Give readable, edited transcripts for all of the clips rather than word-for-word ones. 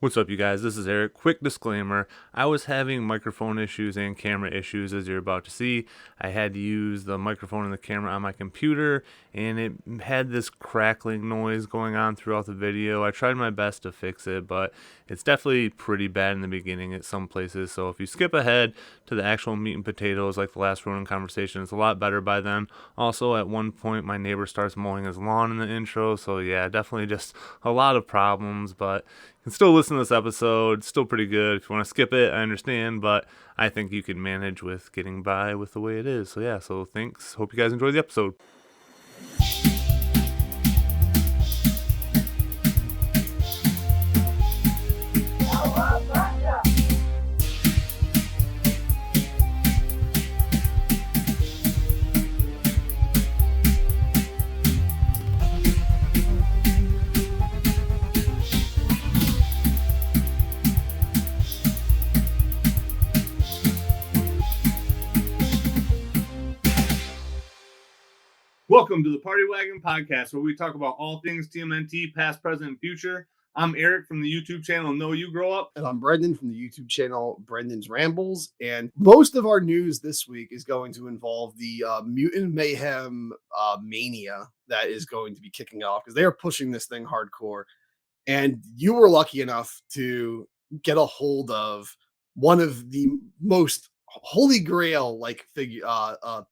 What's up, you guys? This is Eric. Quick disclaimer. I was having microphone issues and camera issues, as you're about to see. I had to use the microphone and the camera on my computer, and it had this crackling noise going on throughout the video. I tried my best to fix it, but it's definitely pretty bad in the beginning at some places. So if you skip ahead to the actual meat and potatoes, like the Last Ronin conversation, it's a lot better by then. Also, at one point, my neighbor starts mowing his lawn in the intro. So yeah, definitely just a lot of problems, but can still listen to this episode. Still pretty good. If you want to skip it, I understand, but I think you can manage with getting by with the way it is. So yeah, so thanks. Hope you guys enjoy the episode. Welcome to the Party Wagon Podcast, where we talk about all things TMNT, past, present, and future. I'm Eric from the YouTube channel Know You Grow Up. And I'm Brendan from the YouTube channel Brendan's Rambles. And most of our news this week is going to involve the Mutant Mayhem mania that is going to be kicking off because they are pushing this thing hardcore. And you were lucky enough to get a hold of one of the most holy grail like figure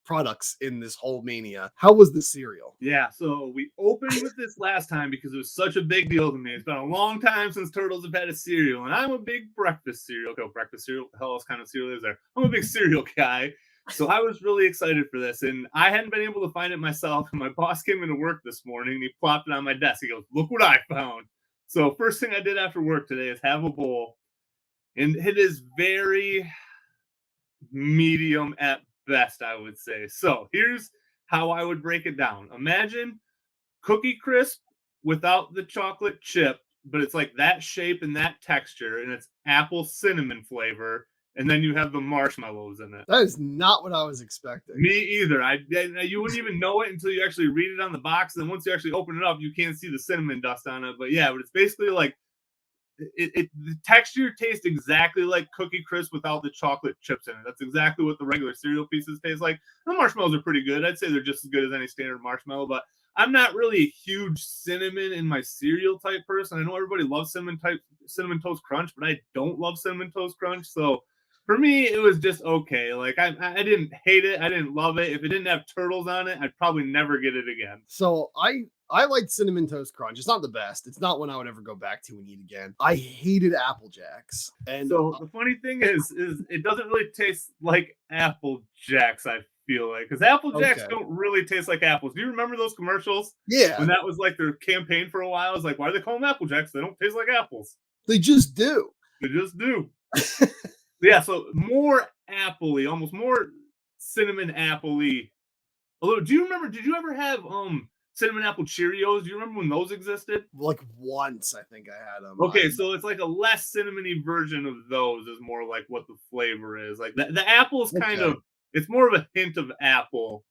products in this whole mania. How was the cereal? Yeah, so we opened with this last time because it was such a big deal to me. It's been a long time since turtles have had a cereal, and I'm a big breakfast cereal. Okay, breakfast cereal, what the hell else kind of cereal is there? I'm a big cereal guy. So I was really excited for this, and I hadn't been able to find it myself. And my boss came into work this morning, and he plopped it on my desk. He goes, "Look what I found." So first thing I did after work today is have a bowl, and it is very medium at best, I would say. So here's how I would break it down. Imagine Cookie Crisp without the chocolate chip, but it's like that shape and that texture, and it's apple cinnamon flavor, and then you have the marshmallows in it. That is not what I was expecting. Me either. You wouldn't even know it until you actually read it on the box, and then once you actually open it up, you can't see the cinnamon dust on it. But yeah, but it's basically like the texture tastes exactly like Cookie Crisp without the chocolate chips in it. That's exactly what the regular cereal pieces taste like. The marshmallows are pretty good. I'd say they're just as good as any standard marshmallow, but I'm not really a huge cinnamon in my cereal type person. I know everybody loves cinnamon toast crunch, but I don't love cinnamon toast crunch. So for me, it was just okay. Like I didn't hate it. I didn't love it. If it didn't have turtles on it, I'd probably never get it again. So I like cinnamon toast crunch. It's not the best. It's not one I would ever go back to and eat again. I hated Apple Jacks. And so the funny thing is it doesn't really taste like Apple Jacks, I feel like, because Apple Jacks don't really taste like apples. Do you remember those commercials? Yeah. When that was like their campaign for a while, I was like, why do they call them Apple Jacks? They don't taste like apples. They just do. They just do. Yeah, so more apple-y, almost more cinnamon apple-y. Although, do you remember, did you ever have cinnamon apple Cheerios? Do you remember when those existed? Like once, I think I had them. Okay, so it's like a less cinnamony version of those is more like what the flavor is. Like the apple is kind of, it's more of a hint of apple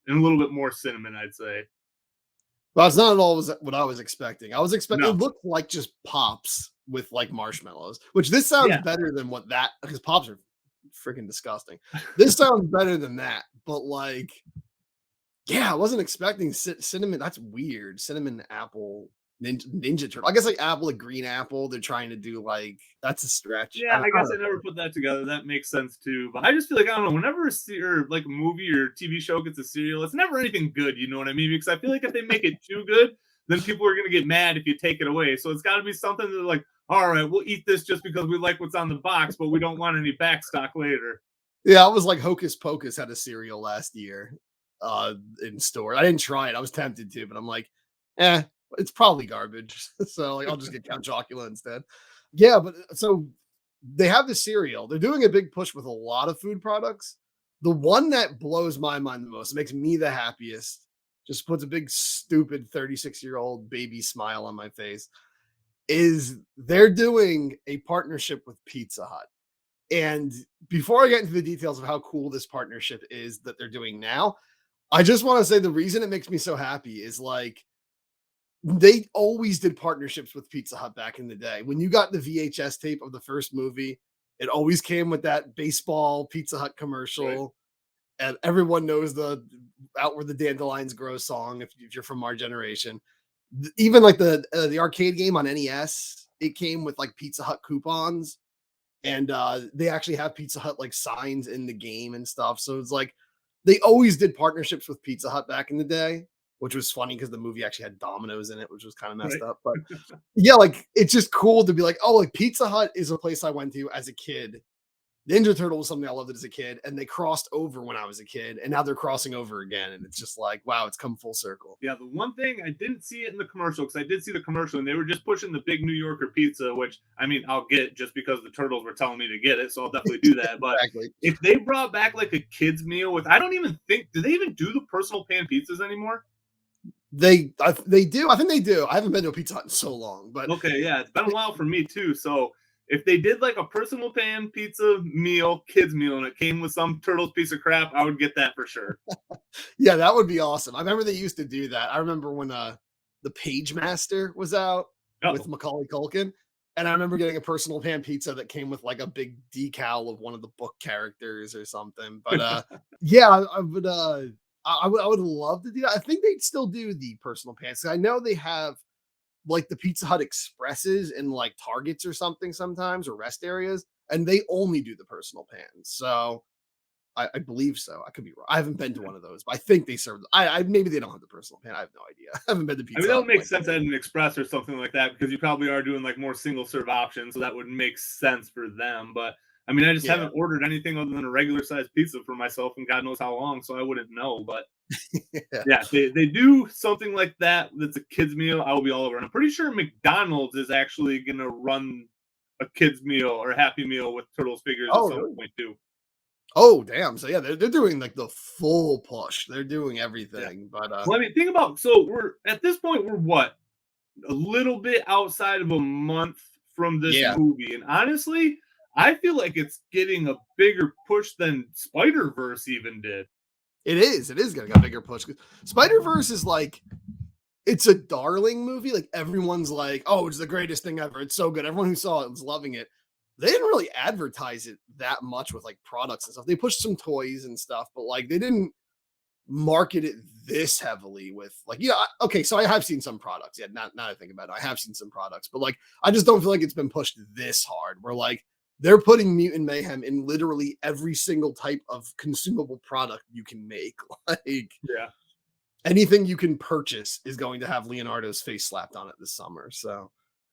and a little bit more cinnamon, I'd say. Well, it's not at all what I was expecting. I was expecting it looked like just Pops with like marshmallows, which this sounds better than what that, because Pops are freaking disgusting. This sounds better than that, but like, yeah, I wasn't expecting cinnamon. That's weird. Cinnamon apple ninja turtle. I guess like apple, like green apple. They're trying to do like, that's a stretch. Yeah, I guess I never put that together. That makes sense too. But I just feel like, I don't know, whenever a movie or TV show gets a cereal, it's never anything good. You know what I mean? Because I feel like if they make it too good, then people are going to get mad if you take it away. So it's got to be something that like, all right, we'll eat this just because we like what's on the box, but we don't want any backstock later. Yeah, I was like Hocus Pocus had a cereal last year in store. I didn't try it. I was tempted to, but I'm like, it's probably garbage. So like, I'll just get Count Chocula instead. Yeah, but so they have the cereal. They're doing a big push with a lot of food products. The one that blows my mind the most, makes me the happiest, just puts a big stupid 36-year-old baby smile on my face, is they're doing a partnership with Pizza Hut. And before I get into the details of how cool this partnership is that they're doing now, I just want to say the reason it makes me so happy is like, They always did partnerships with Pizza Hut back in the day. When you got the VHS tape of the first movie, it always came with that baseball Pizza Hut Right. commercial. And everyone knows the "Out Where the Dandelions Grow" song if you're from our generation. Even like the arcade game on NES, it came with like Pizza Hut coupons, and they actually have Pizza Hut like signs in the game and stuff. So it's like they always did partnerships with Pizza Hut back in the day, which was funny because the movie actually had Domino's in it, which was kind of messed Right. up. But yeah, like it's just cool to be like, oh, like Pizza Hut is a place I went to as a kid. Ninja Turtle was something I loved as a kid, and they crossed over when I was a kid, and now they're crossing over again, and it's just like, wow, it's come full circle. Yeah, the one thing I didn't see it in the commercial, because I did see the commercial and they were just pushing the big New Yorker pizza, which I mean I'll get just because the turtles were telling me to get it, so I'll definitely do that. But Exactly. if they brought back like a kids meal with, I don't even think, do they even do the personal pan pizzas anymore? They do. I think they do. I haven't been to a Pizza Hut in so long, but Okay, yeah, it's been a while for me too. So if they did like a personal pan pizza meal, kids meal, and it came with some turtles piece of crap, I would get that for sure. yeah, that would be awesome. I remember they used to do that. I remember when the Page Master was out with Oh, Macaulay Culkin, and I remember getting a personal pan pizza that came with like a big decal of one of the book characters or something. But yeah, I would I would love to do that. I think they'd still do the personal pans. I know they have like the Pizza Hut Expresses in like Targets or something sometimes, or rest areas, and they only do the personal pans. So I believe so. I could be wrong. I haven't been to one of those, but I think they serve. I maybe they don't have the personal pan. I have no idea. I haven't been to I mean, Pizza that Hut would in make like sense at an express or something like that because you probably are doing like more single serve options, so that would make sense for them. But I mean, I just yeah. haven't ordered anything other than a regular sized pizza for myself, and God knows how long, so I wouldn't know. But Yeah. yeah, they do something like that. That's a kids meal. I will be all over. And I'm pretty sure McDonald's is actually gonna run a kids meal or a Happy Meal with Turtles figures at Oh, some really? point too. Oh, damn. So yeah, they're doing like the full push. They're doing Yeah. everything. But Well, I mean, think about, so we're at this point we're what, a little bit outside of a month from this yeah, movie, and honestly, I feel like it's getting a bigger push than Spider Verse even did. it is. It is getting a bigger push. Spider Verse is like it's a darling movie. Like everyone's like, oh, it's the greatest thing ever. It's so good. Everyone who saw it was loving it. They didn't really advertise it that much with like products and stuff. They pushed some toys and stuff, but like they didn't market it this heavily with like, yeah, okay, so I have seen some products. Yeah, now I think about it, I have seen some products, but like I just don't feel like it's been pushed this hard. Where like they're putting Mutant Mayhem in literally every single type of consumable product you can make. Like Yeah. anything you can purchase is going to have Leonardo's face slapped on it this summer. So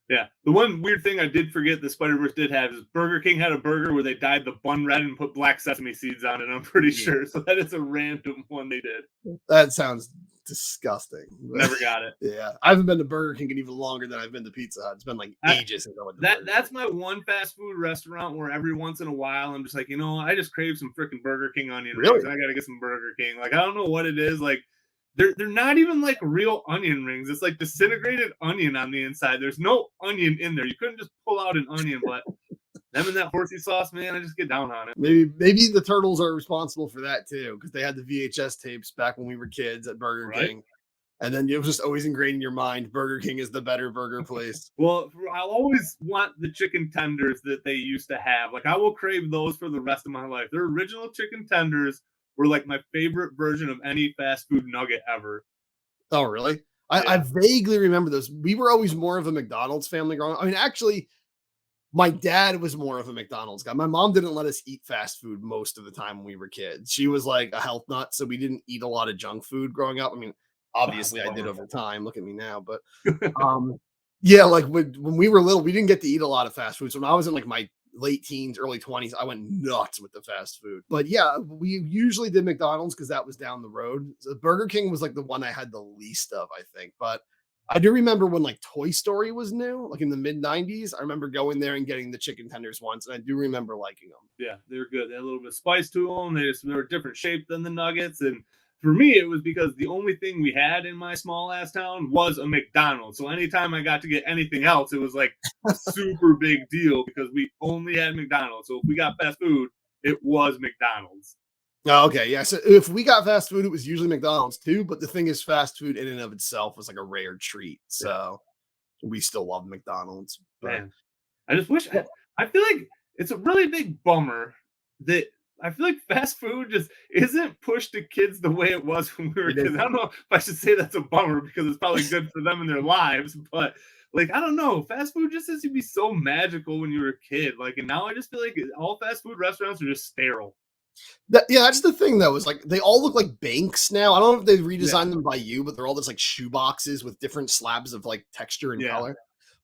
Yeah. The one weird thing I did forget that Spider Verse did have is Burger King had a burger where they dyed the bun red and put black sesame seeds on it. I'm pretty yeah, sure. So that is a random one they did. that sounds disgusting. Never got it. Yeah, I haven't been to Burger King in even longer than I've been to Pizza Hut. It's been like I, ages since I went to that Burger King. that's my one fast food restaurant where every once in a while I'm just like, I just crave some freaking Burger King onion rings. Really? I gotta get some Burger King. Like I don't know what it is. Like they're not even like real onion rings. It's like disintegrated onion on the inside. There's no onion in there. You couldn't just pull out an onion, but them and that horsey sauce, man, I just get down on it. Maybe the turtles are responsible for that too, because they had the VHS tapes back when we were kids at Burger Right? King, and then it was just always ingrained in your mind. Burger King is the better burger place. Well, I'll always want the chicken tenders that they used to have. Like I will crave those for the rest of my life. Their original chicken tenders were like my favorite version of any fast food nugget ever. Oh, really? I Yeah. vaguely remember those. We were always more of a McDonald's family growing up. I mean, actually, my dad was more of a McDonald's guy. My mom didn't let us eat fast food most of the time when we were kids. She was like a health nut, so we didn't eat a lot of junk food growing up. I mean, Oh, obviously I did bummer. over time. Look at me now, but yeah, like when we were little, we didn't get to eat a lot of fast food. So when I was in like my late teens, early 20s, I went nuts with the fast food. But yeah, we usually did McDonald's because that was down the road. So Burger King was like the one I had the least of, I think. But I do remember when like Toy Story was new, like in the mid 90s. I remember going there and getting the chicken tenders once, and I do remember liking them. Yeah, they were good. They had a little bit of spice to them. They were different shape than the nuggets. And for me, it was because the only thing we had in my small ass town was a McDonald's. So anytime I got to get anything else, it was like a super big deal because we only had McDonald's. So if we got fast food, it was McDonald's. Oh, okay, yeah. So if we got fast food, it was usually McDonald's too. But the thing is, fast food in and of itself was like a rare treat. Yeah, So we still love McDonald's. But man. I just wish well, I feel like it's a really big bummer that I feel like fast food just isn't pushed to kids the way it was when we were it kids. I don't isn't. know if I should say that's a bummer because it's probably good for them in their lives, but like I don't know, fast food just used to be so magical when you were a kid. Like, and now I just feel like all fast food restaurants are just sterile. Yeah, that's the thing though, is like they all look like banks now. I don't know if they Yeah, redesigned them by you, but they're all just like shoe boxes with different slabs of like texture and yeah, color.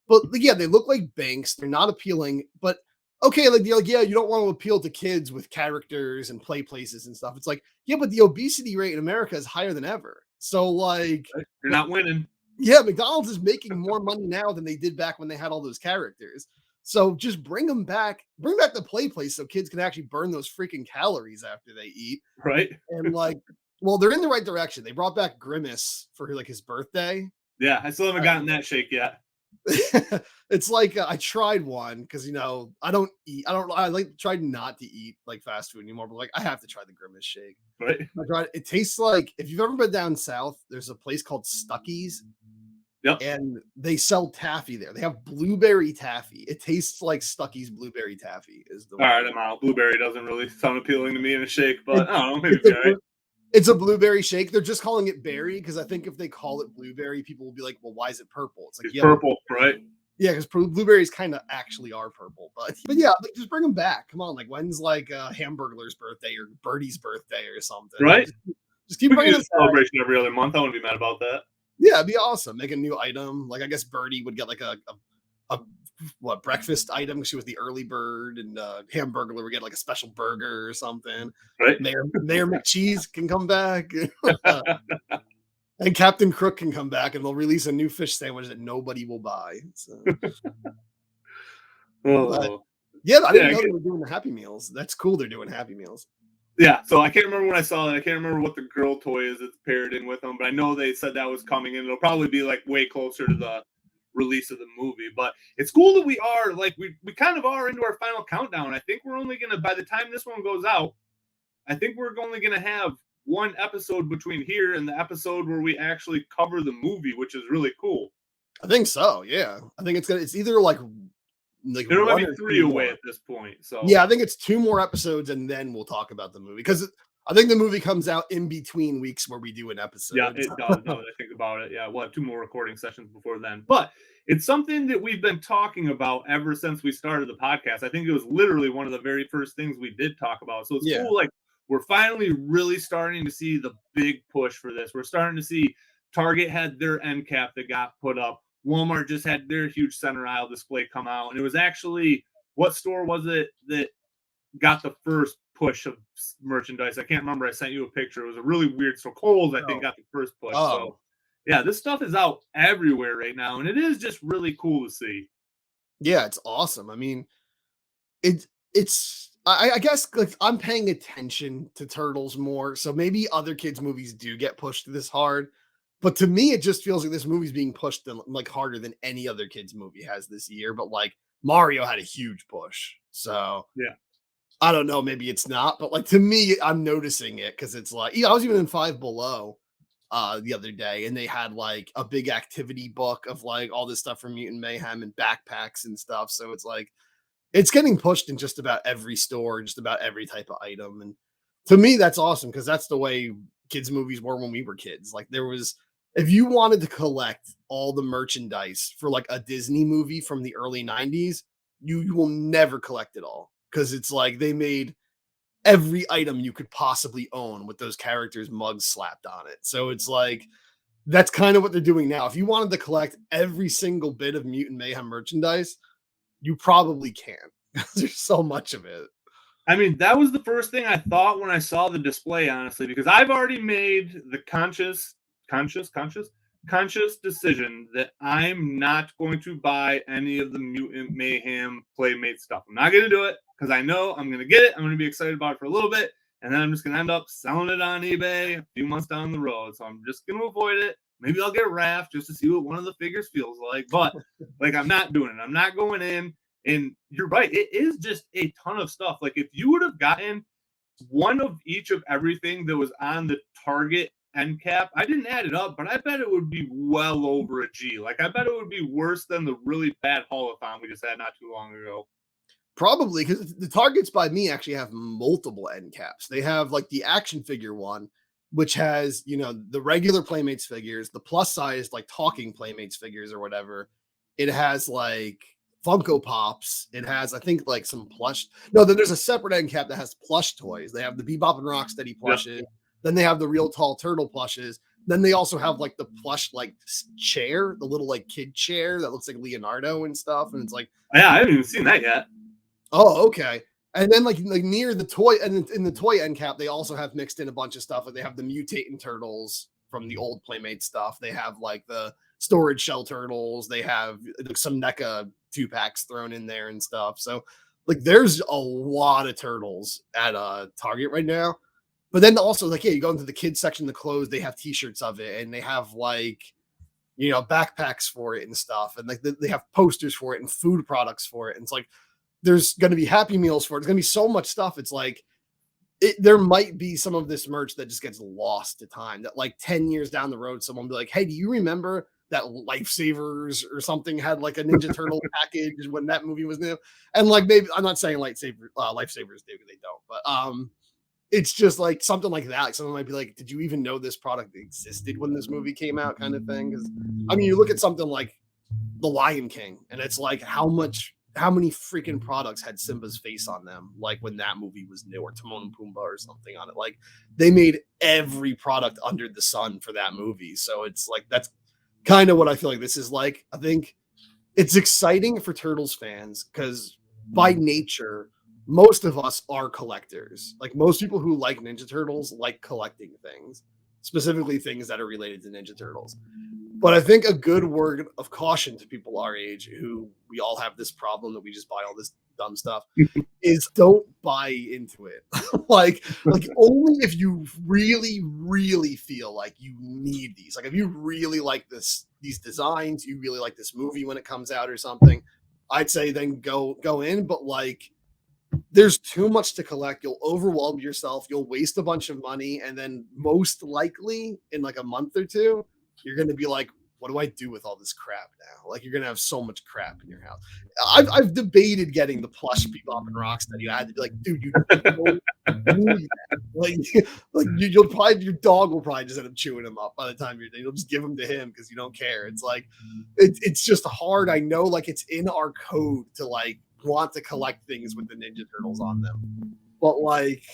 But like, yeah, they look like banks. They're not appealing, but okay, like you're like, yeah, you don't want to appeal to kids with characters and play places and stuff. It's like, yeah, but the obesity rate in America is higher than ever. So like, right? You're not winning, yeah, McDonald's is making more money now than they did back when they had all those characters. So just bring them back, bring back the play place so kids can actually burn those freaking calories after they eat. right? And like, well, they're in the right direction. They brought back Grimace for like his birthday. Yeah, I still haven't gotten that shake yet. It's like I tried one because I don't eat. I don't. I like tried not to eat like fast food anymore. But like I have to try the Grimace shake. Right? I tried. It tastes like if you've ever been down south. There's a place called Stuckey's, Yep. and they sell taffy there. They have blueberry taffy. It tastes like Stuckey's blueberry taffy. Is the All way. right, I'm out. Blueberry doesn't really sound appealing to me in a shake, It, but I don't know, maybe it's it'd a be all right. it's a blueberry shake. They're just calling it berry because I think if they call it blueberry, people will be like, "Well, why is it purple?" It's like, It's yeah, but purple, right? yeah, because blueberries kind of actually are purple, but yeah, like just bring them back. Come on, like when's like Hamburglar's birthday or Birdie's birthday or something? Like Right? just keep We can bringing use them a back. celebration every other month. I wouldn't be mad about that. Yeah, it'd be awesome. Make a new item. Like I guess Birdie would get like a what breakfast item. She was the early bird, and Hamburglar would get like a special burger or something. Right? Mayor McCheese can come back. And Captain Crook can come back and they'll release a new fish sandwich that nobody will buy. So, but Oh. yeah, I Yeah, didn't know they were doing the Happy Meals. That's cool. They're doing Happy Meals. yeah. So I can't remember when I saw it. I can't remember what the girl toy is that's paired in with them, but I know they said that was coming and it'll probably be like way closer to the release of the movie. But it's cool that we are like we kind of are into our final countdown. I think we're only gonna by the time this one goes out, I think we're only gonna have one episode between here and the episode where we actually cover the movie, which is really cool. I think so. Yeah, I think it's either like There might one be or three two away more. at this point. So Yeah, I think it's two more episodes and then we'll talk about the movie because I think the movie comes out in between weeks where we do an yeah, episode. it does. Now that I think about it, yeah, we'll have two more recording sessions before then. But it's something that we've been talking about ever since we started the podcast. I think it was literally one of the very first things we did talk about. So it's Yeah, cool. Like we're finally really starting to see the big push for this. We're starting to see Target had their end cap that got put up. Walmart just had their huge center aisle display come out, and it was actually what store was it that got the first push of merchandise. I can't remember. I sent you a picture. It was a really weird. So Kohl's, I think, oh, got the first push. So oh, yeah, this stuff is out everywhere right now, and it is just really cool to see. yeah, it's awesome. I mean, I guess like I'm paying attention to Turtles more, so maybe other kids' movies do get pushed this hard. But to me, it just feels like this movie's being pushed like harder than any other kids' movie has this year. But like Mario had a huge push, so Yeah, I don't know. Maybe it's not, but like to me, I'm noticing it because it's like I was even in Five Below the other day, and they had like a big activity book of like all this stuff from Mutant Mayhem and backpacks and stuff. So it's like it's getting pushed in just about every store, just about every type of item. And to me, that's awesome because that's the way kids' movies were when we were kids. Like there was, if you wanted to collect all the merchandise for like a Disney movie from the early 90s, you will never collect it all because it's like they made every item you could possibly own with those characters' mugs slapped on it. So it's like that's kind of what they're doing now. If you wanted to collect every single bit of Mutant Mayhem merchandise, you probably can't. There's so much of it. I mean that was the first thing I thought when I saw the display, honestly, because I've already made the conscious decision that I'm not going to buy any of the Mutant Mayhem Playmate stuff. I'm not going to do it because I know I'm going to get it. I'm going to be excited about it for a little bit, and then I'm just going to end up selling it on eBay a few months down the road. So I'm just going to avoid it. Maybe I'll get Raph just to see what one of the figures feels like, but like I'm not doing it. I'm not going in. And you're right, it is just a ton of stuff. Like if you would have gotten one of each of everything that was on the Target end cap. I didn't add it up, but I bet it would be well over a G. Like, I bet it would be worse than the really bad Holothon we just had not too long ago. Probably, because the Targets by me actually have multiple end caps. They have like the action figure one, which has, you know, the regular Playmates figures, the plus size, like talking Playmates figures or whatever. It has like Funko Pops. It has, I think, like some plush. No, then there's a separate end cap that has plush toys. They have the Bebop and Rocksteady plushes. Then they have the real tall turtle plushes. Then they also have like the plush, like chair, the little like kid chair that looks like Leonardo and stuff. And it's like, yeah, I haven't even seen that yet. Oh, okay. And then like near the toy and in the toy end cap, they also have mixed in a bunch of stuff. Like they have the mutating turtles from the old Playmate stuff. They have like the storage shell turtles. They have some NECA 2-packs thrown in there and stuff. So like there's a lot of turtles at Target right now. But then also like, yeah, you go into the kids section, the clothes, they have t-shirts of it, and they have like, you know, backpacks for it and stuff. And like they have posters for it and food products for it. And it's like, there's going to be Happy Meals for it. It's going to be so much stuff. It's like there might be some of this merch that just gets lost to time. That like 10 years down the road, someone will be like, "Hey, do you remember that Lifesavers or something had like a Ninja Turtle package when that movie was new?" And like maybe I'm not saying Lifesavers do, they don't, but it's just like something like that. Like someone might be like, "Did you even know this product existed when this movie came out?" Kind of thing. Because I mean, you look at something like The Lion King, and it's like how many freaking products had Simba's face on them, like when that movie was new, or Timon and Pumbaa or something on it. Like they made every product under the sun for that movie. So it's like that's kind of what I feel like this is like. I think it's exciting for Turtles fans because by nature, most of us are collectors. Like most people who like Ninja Turtles like collecting things, specifically things that are related to Ninja Turtles. But I think a good word of caution to people our age who we all have this problem that we just buy all this dumb stuff is don't buy into it. like only if you really, really feel like you need these. Like if you really like these designs, you really like this movie when it comes out or something, I'd say then go in. But like there's too much to collect. You'll overwhelm yourself. You'll waste a bunch of money. And then most likely in like a month or two, you're going to be like, what do I do with all this crap now? Like you're going to have so much crap in your house. I've debated getting the plush Bebop and Rocksteady. I had to be like, dude, you don't need that. Like you'll probably, your dog will probably just end up chewing them up by the time you're done. You'll just give them to him because you don't care. It's like, it's just hard. I know like it's in our code to like want to collect things with the Ninja Turtles on them. But like,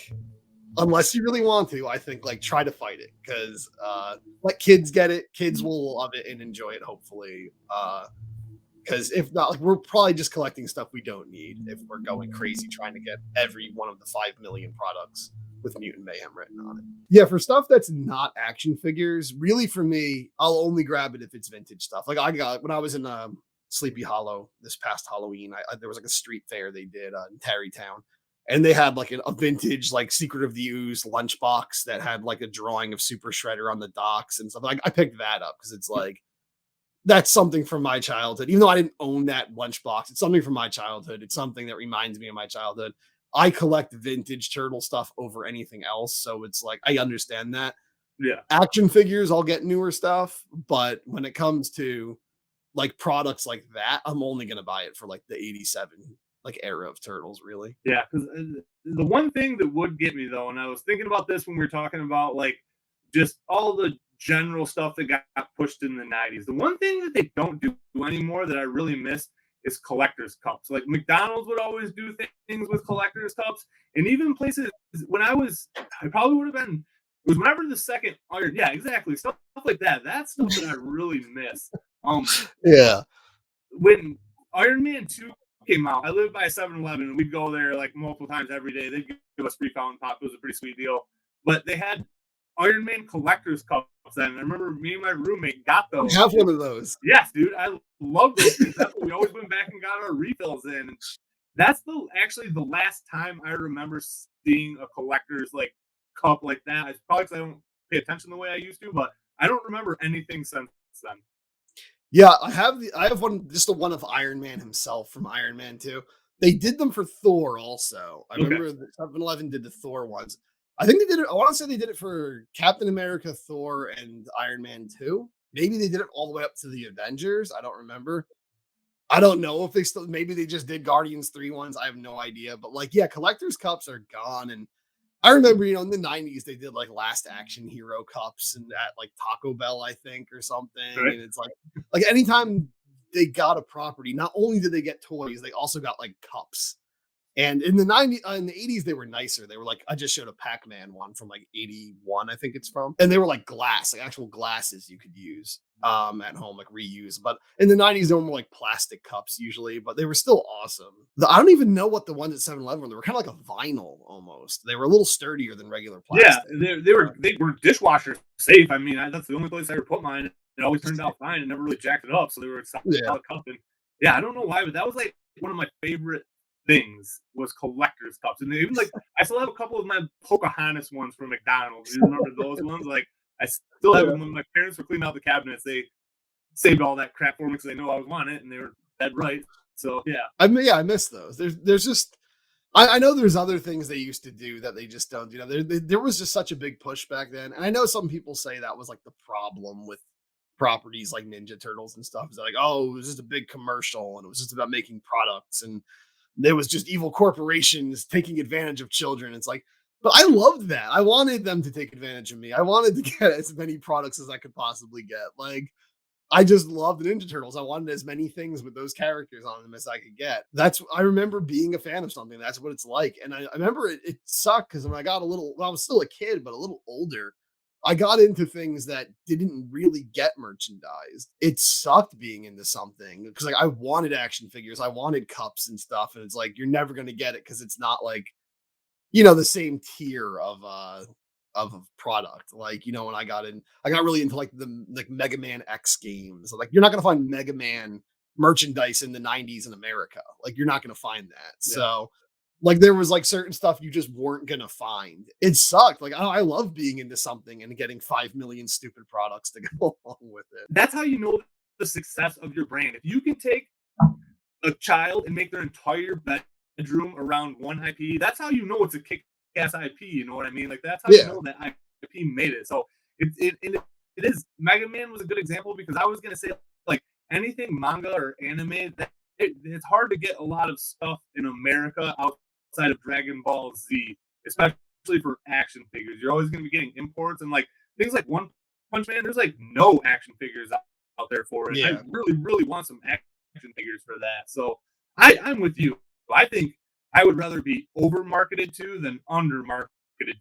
unless you really want to, I think like try to fight it because let kids get it. Kids will love it and enjoy it, hopefully. Because if not, like we're probably just collecting stuff we don't need if we're going crazy trying to get every one of the 5 million products with Mutant Mayhem written on it. Yeah, for stuff that's not action figures, really for me, I'll only grab it if it's vintage stuff. Like I got when I was in Sleepy Hollow this past Halloween, there was like a street fair they did in Tarrytown. And they had like a vintage, like Secret of the Ooze lunchbox that had like a drawing of Super Shredder on the docks and stuff. Like I picked that up because it's like, that's something from my childhood. Even though I didn't own that lunchbox, it's something from my childhood. It's something that reminds me of my childhood. I collect vintage turtle stuff over anything else. So it's like, I understand that. Yeah. Action figures, I'll get newer stuff. But when it comes to like products like that, I'm only going to buy it for like the 87 like era of Turtles, really. Yeah, because the one thing that would get me though, and I was thinking about this when we were talking about like just all the general stuff that got pushed in the 90s. The one thing that they don't do anymore that I really miss is collector's cups. Like McDonald's would always do things with collector's cups, and even places when I probably would have been, it was whenever the second Iron, yeah, exactly, stuff like that. That's stuff that I really miss. Yeah, when Iron Man 2 came out, I lived by a 7-Eleven, and we'd go there like multiple times every day. They'd give us free fountain pop. It was a pretty sweet deal. But they had Iron Man collector's cups then. And I remember me and my roommate got those. I have one of those. Yes, dude. I love those things. That's what we always went back and got our refills in. And that's actually the last time I remember seeing a collector's like cup like that. It's probably because I don't pay attention the way I used to, but I don't remember anything since then. Yeah, I have one, just the one of Iron Man himself from Iron Man 2. They did them for Thor also. I Okay. remember the 7-Eleven did the Thor ones. I think they did it. I want to say they did it for Captain America, Thor, and Iron Man 2. Maybe they did it all the way up to the Avengers. I don't remember. I don't know if they still, maybe they just did Guardians 3 ones. I have no idea. But like, yeah, collector's cups are gone. And I remember, in the 90s, they did like Last Action Hero cups and at like Taco Bell, I think, or something. Right. And it's like anytime they got a property, not only did they get toys, they also got like cups. And in the 90s, in the 80s, they were nicer. They were like, I just showed a Pac-Man one from like 81, I think it's from. And they were like glass, like actual glasses you could use at home, like reuse. But in the 90s, they were more like plastic cups usually, but they were still awesome. I don't even know what the ones at 7-Eleven were. They were kind of like a vinyl almost. They were a little sturdier than regular plastic. Yeah, they were dishwasher safe. I mean, that's the only place I ever put mine. It always turned out fine and never really jacked it up. So they were a solid cup. And yeah, I don't know why, but that was like one of my favorite things was collector's cups. And even like I still have a couple of my Pocahontas ones from McDonald's. You remember those ones? Like I still have them when my parents were cleaning out the cabinets. They saved all that crap for me because they know I was wanting it and they were dead right. So yeah. I mean, yeah, I miss those. There's just I know there's other things they used to do that they just don't. There was just such a big push back then, and I know some people say that was like the problem with properties like Ninja Turtles and stuff. Is like, oh, it was just a big commercial, and it was just about making products, and there was just evil corporations taking advantage of children. It's like, but I loved that. I wanted them to take advantage of me. I wanted to get as many products as I could possibly get. Like, I just loved the Ninja Turtles. I wanted as many things with those characters on them as I could get. I remember being a fan of something. That's what it's like. And I remember it sucked because when I was still a kid, but a little older, I got into things that didn't really get merchandised. It sucked being into something because like I wanted action figures, I wanted cups and stuff, and it's like you're never gonna get it because it's not like the same tier of a product. Like when I got really into like the Mega Man X games. Like you're not gonna find Mega Man merchandise in the 90s in America. Like you're not gonna find that. Yeah. So like there was like certain stuff you just weren't gonna find. It sucked. Like I love being into something and getting 5 million stupid products to go along with it. That's how you know the success of your brand. If you can take a child and make their entire bedroom around one IP, that's how you know it's a kick-ass IP. You know what I mean? Like that's how you know that IP made it. So it is. Mega Man was a good example because I was gonna say like anything manga or anime that it's hard to get a lot of stuff in America outside of Dragon Ball Z, especially for action figures. You're always going to be getting imports and like things like One Punch Man. There's like no action figures out there for it. Yeah. I really, really want some action figures for that. So I'm with you. I think I would rather be over marketed to than under marketed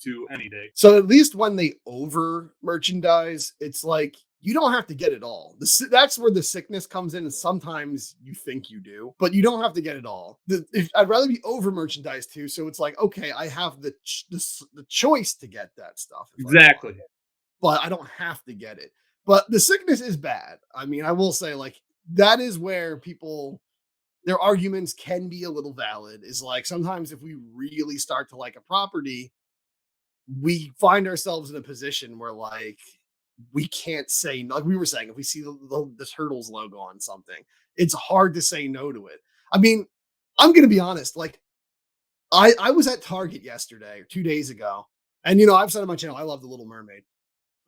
to any day. So at least when they over merchandise, it's like you don't have to get it all. That's where the sickness comes in. And sometimes you think you do, but you don't have to get it all. I'd rather be over merchandised too. So it's like, okay, I have the choice to get that stuff. Exactly. But I don't have to get it. But the sickness is bad. I mean, I will say like that is where their arguments can be a little valid. Is like sometimes if we really start to like a property, we find ourselves in a position where like we can't say, like we were saying, if we see the Turtles logo on something, it's hard to say no to it. I mean, I'm going to be honest. Like I was at Target yesterday or 2 days ago, and I've said on my channel, I love the Little Mermaid.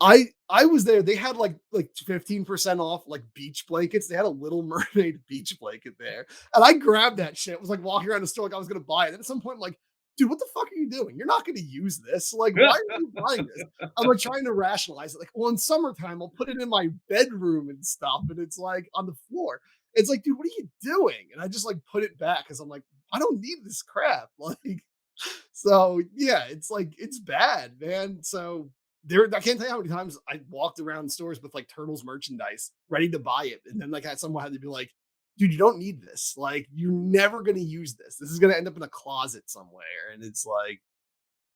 I was there. They had like 15% off like beach blankets. They had a Little Mermaid beach blanket there. And I grabbed that shit. I was like walking around the store like I was going to buy it. And at some point I'm like, dude, what the fuck are you doing? You're not going to use this. Like, why are you buying this? I'm like trying to rationalize it. Like, well, in summertime, I'll put it in my bedroom and stuff. And it's like on the floor. It's like, dude, what are you doing? And I just like put it back because I'm like, I don't need this crap. Like, so yeah, it's like, it's bad, man. So I can't tell you how many times I walked around stores with like Turtles merchandise ready to buy it. And then like someone had to be like, dude, you don't need this. Like, you're never going to use this. This is going to end up in a closet somewhere. And it's like,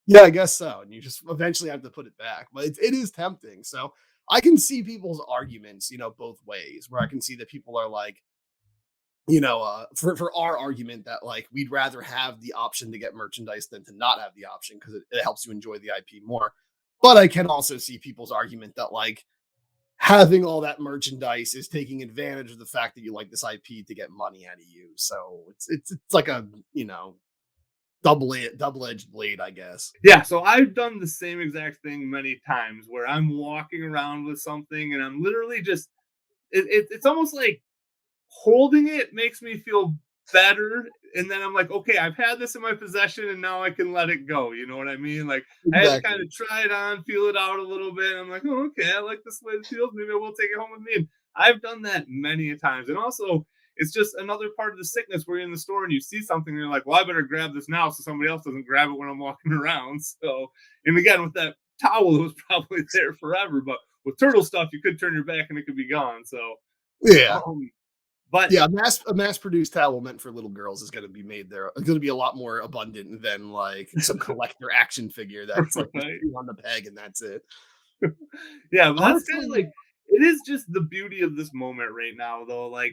yeah, I guess so. And you just eventually have to put it back. But it is tempting. So I can see people's arguments, both ways, where I can see that people are like, for our argument that like we'd rather have the option to get merchandise than to not have the option because it helps you enjoy the IP more. But I can also see people's argument that like having all that merchandise is taking advantage of the fact that you like this IP to get money out of you. So it's like a, you know, double-edged blade, I guess. Yeah, so I've done the same exact thing many times where I'm walking around with something and I'm literally just it's almost like holding it makes me feel better, and then I'm like, okay, I've had this in my possession and now I can let it go. You know what I mean? Like I had to kind Exactly. of try it on, feel it out a little bit. I'm like, oh, okay, I like this way it feels. Maybe I will take it home with me. And I've done that many a times. And also, it's just another part of the sickness where you're in the store and you see something and you're like, well, I better grab this now so somebody else doesn't grab it when I'm walking around. So, and again, with that towel, it was probably there forever. But with turtle stuff, you could turn your back and it could be gone. So, Yeah. but Yeah, a mass-produced towel meant for little girls is gonna be made there. It's gonna be a lot more abundant than, like, some collector action figure that's, like, just right. on the peg and that's it. Yeah, but that's kind of Honestly, like it is just the beauty of this moment right now, though. Like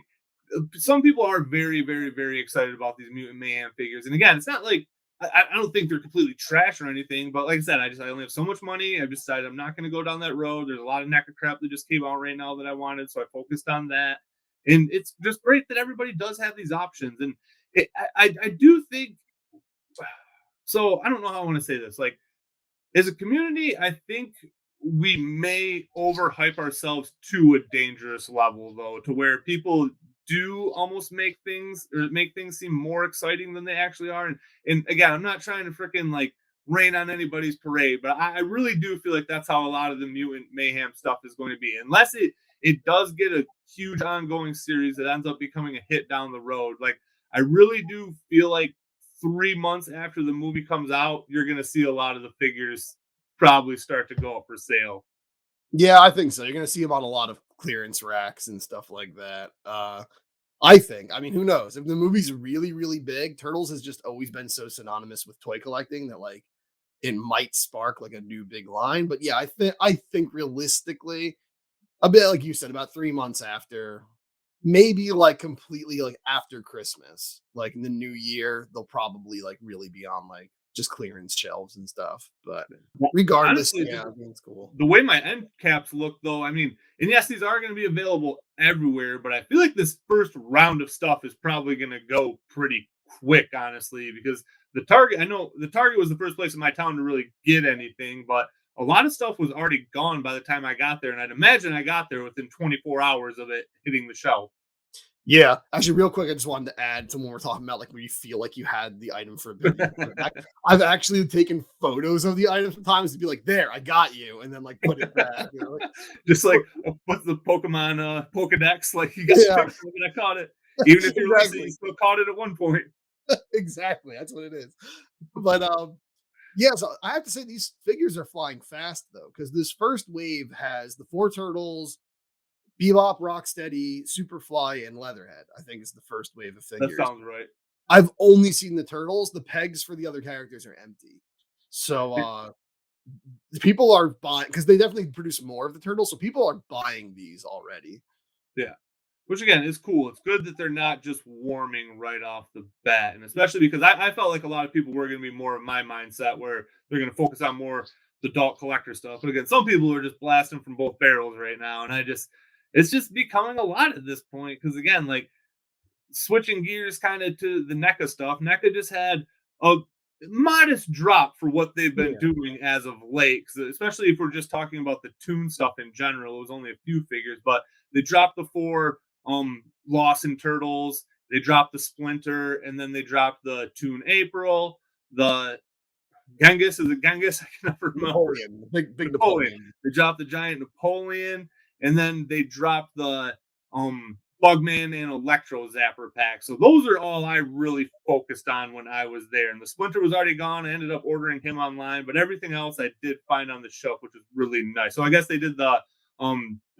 some people are very, very, very excited about these mutant mayhem figures, and again, it's not like I don't think they're completely trash or anything. But like I said, I only have so much money. I've decided I'm not going to go down that road. There's a lot of NECA crap that just came out right now that I wanted, so I focused on that. And it's just great that everybody does have these options, and I do think so. I don't know how I want to say this, like as a community, I think we may overhype ourselves to a dangerous level, though, to where people do almost make things seem more exciting than they actually are. And again, I'm not trying to freaking like rain on anybody's parade, but I really do feel like that's how a lot of the mutant mayhem stuff is going to be, unless it does get a huge ongoing series that ends up becoming a hit down the road. Like I really do feel like 3 months after the movie comes out, you're going to see a lot of the figures probably start to go up for sale. yeah, I think so. You're gonna see them on a lot of clearance racks and stuff like that. I think. I mean, who knows? If the movie's really, really big, Turtles has just always been so synonymous with toy collecting that, like, it might spark, like, a new big line, but, yeah, I think realistically, a bit like you said, about 3 months after, maybe, like, completely, like, after Christmas, like, in the new year, they'll probably, like, really be on, like, just clearance shelves and stuff, but Well, regardless, honestly, yeah, I think it's cool. the way my end caps look, though, I mean, and yes, these are going to be available everywhere, but I feel like this first round of stuff is probably going to go pretty quick, honestly, because I know the Target was the first place in my town to really get anything, but a lot of stuff was already gone by the time I got there. And I'd imagine I got there within 24 hours of it hitting the shelf. Yeah, actually, real quick, I just wanted to add to when we're talking about like where you feel like you had the item for a bit. You put it back. I've actually taken photos of the item sometimes to be like, "There, I got you," and then like put it back. You know? Like, Just like what's the Pokemon Pokedex? Like you got the yeah, picture of it, I caught it. Even if you're releasing, you exactly, still caught it at one point. exactly. That's what it is. But yeah. So I have to say these figures are flying fast though, because this first wave has the four turtles, Bebop, Rocksteady, Superfly, and Leatherhead. I think is the first wave of That figures. sounds right. I've only seen the turtles. The pegs for the other characters are empty. So people are buying because they definitely produce more of the turtles. So people are buying these already. Yeah. Which again is cool. It's good that they're not just warming right off the bat. And especially because I felt like a lot of people were going to be more of my mindset where they're going to focus on more the adult collector stuff. But again, some people are just blasting from both barrels right now. And it's just becoming a lot at this point. Because again, like switching gears kind of to the NECA stuff, NECA just had a modest drop for what they've been Yeah. doing as of late. 'Cause especially if we're just talking about the Toon stuff in general, it was only a few figures, but they dropped the four Lawson Turtles, they dropped the Splinter, and then they dropped the Toon April, the Genghis. Is it Genghis? I can never remember. Napoleon, big Napoleon. Napoleon. They dropped the giant Napoleon, and then they dropped the Bugman and Electro Zapper pack. So those are all I really focused on when I was there. And the Splinter was already gone. I ended up ordering him online, but everything else I did find on the shelf, which was really nice. So I guess they did the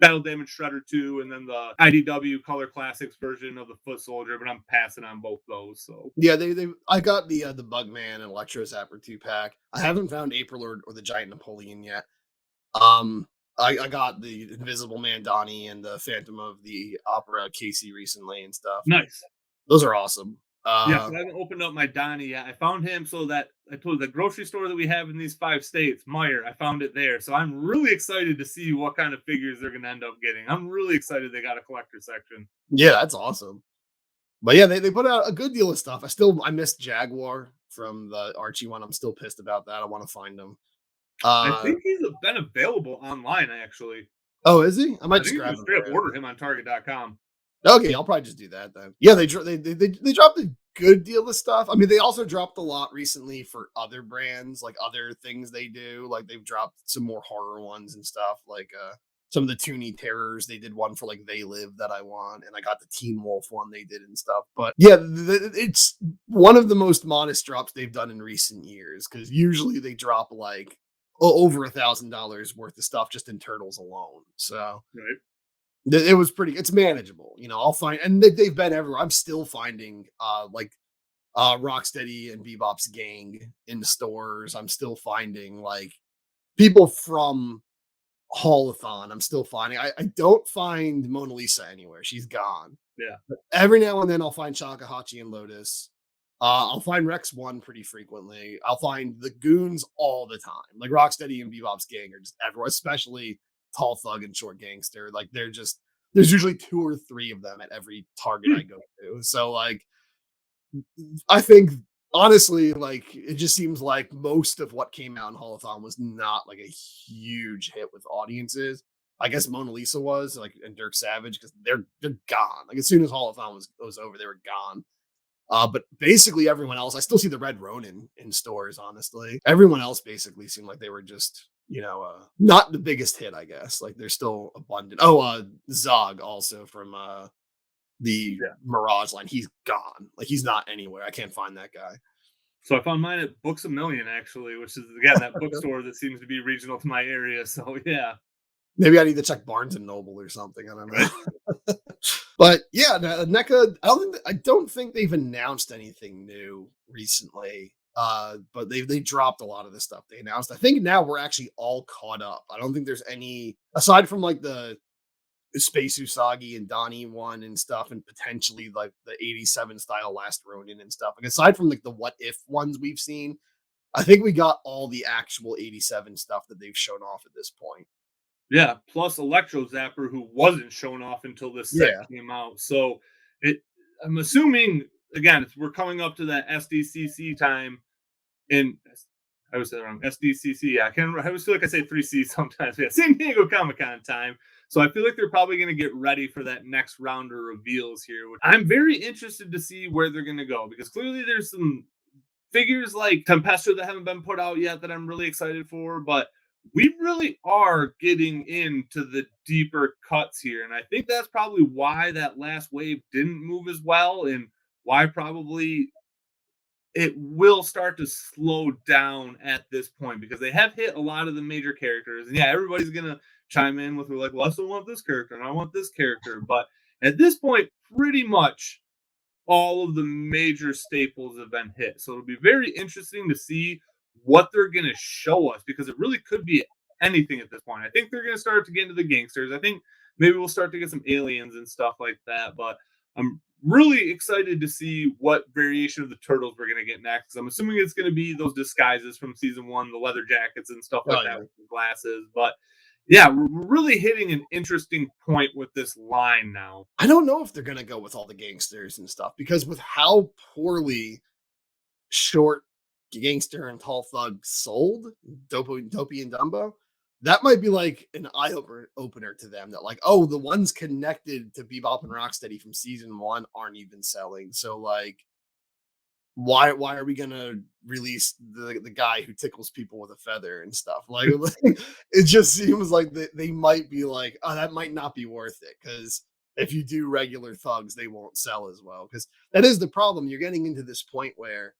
Battle Damage Shredder 2 and then the IDW Color Classics version of the Foot Soldier, but I'm passing on both those. So Yeah, they I got the Bugman and Electro Zapper 2-pack. I haven't found April or the Giant Napoleon yet. I got the Invisible Man Donnie and the Phantom of the Opera Casey recently and stuff. nice. Those are awesome. Yeah, so I haven't opened up my Donnie yet. I found him so that I told you the grocery store that we have in these 5 states, Meyer, I found it there. So I'm really excited to see what kind of figures they're gonna end up getting. I'm really excited they got a collector section. Yeah, that's awesome. But yeah, they put out a good deal of stuff. I missed Jaguar from the Archie one. I'm still pissed about that. I want to find him. I think he's been available online, actually. Oh, is he? I might I just think you grab can him. straight up order him on Target.com. Okay, I'll probably just do that then. Yeah, they dropped a good deal of stuff. I mean, they also dropped a lot recently for other brands, like other things they do. Like they've dropped some more horror ones and stuff. Like some of the Toonie Terrors. They did one for like They Live that I want, and I got the Teen Wolf one they did and stuff. But yeah, it's one of the most modest drops they've done in recent years because usually they drop like over $1,000 worth of stuff just in Turtles alone. So Right. it was pretty. It's manageable, you know. I'll find, and they've been everywhere. I'm still finding Rocksteady and Bebop's gang in the stores. I'm still finding like people from Haulathon. I'm still finding. I don't find Mona Lisa anywhere. She's gone. Yeah. But every now and then I'll find Shakahachi and Lotus. I'll find Rex 1 pretty frequently. I'll find the Goons all the time. Like Rocksteady and Bebop's gang are just everywhere, especially Tall Thug and Short Gangster. Like they're just there's usually 2 or 3 of them at every Target I go to. So like I think honestly, like it just seems like most of what came out in Haulathon was not like a huge hit with audiences. I guess Mona Lisa was like and Dirk Savage because they're gone. Like as soon as Haulathon was over, they were gone. But basically everyone else, I still see the Red Ronin in stores, honestly. Everyone else basically seemed like they were just, not the biggest hit, I guess. Like they're still abundant. Oh, Zog also from the Mirage line. He's gone. Like he's not anywhere. I can't find that guy. So I found mine at Books A Million, actually, which is, again, that bookstore that seems to be regional to my area. So, yeah. Maybe I need to check Barnes and Noble or something. I don't know. But yeah, NECA, I don't think they've announced anything new recently. But they dropped a lot of the stuff they announced. I think now we're actually all caught up. I don't think there's any aside from like the Space Usagi and Donnie one and stuff, and potentially like the 87 style Last Ronin and stuff. Like aside from like the What If ones we've seen, I think we got all the actual 87 stuff that they've shown off at this point. Yeah, plus Electro Zapper, who wasn't shown off until this set came out. So I'm assuming, again, we're coming up to that SDCC time. I always say it wrong. SDCC. Yeah, I always feel like I say 3C sometimes. Yeah, San Diego Comic-Con time. So I feel like they're probably going to get ready for that next round of reveals here. I'm very interested to see where they're going to go because clearly there's some figures like Tempestor that haven't been put out yet that I'm really excited for, but we really are getting into the deeper cuts here. And I think that's probably why that last wave didn't move as well and why probably it will start to slow down at this point because they have hit a lot of the major characters. And yeah, everybody's going to chime in with, like, well, I still want this character and I want this character. But at this point, pretty much all of the major staples have been hit. So it'll be very interesting to see what they're going to show us because it really could be anything at this point. I think they're going to start to get into the gangsters. I think maybe we'll start to get some aliens and stuff like that. But I'm really excited to see what variation of the turtles we're going to get next. I'm assuming it's going to be those disguises from season 1, the leather jackets and stuff like that with the glasses. But yeah, we're really hitting an interesting point with this line now. I don't know if they're going to go with all the gangsters and stuff because with how poorly Short Gangster and Tall Thug sold, Dopey and Dumbo, that might be like an eye opener to them that like, oh, the ones connected to Bebop and Rocksteady from season 1 aren't even selling. So like, why are we gonna release the guy who tickles people with a feather and stuff? Like it just seems like they might be like, oh, that might not be worth it because if you do regular thugs, they won't sell as well. Because that is the problem. You're getting into this point where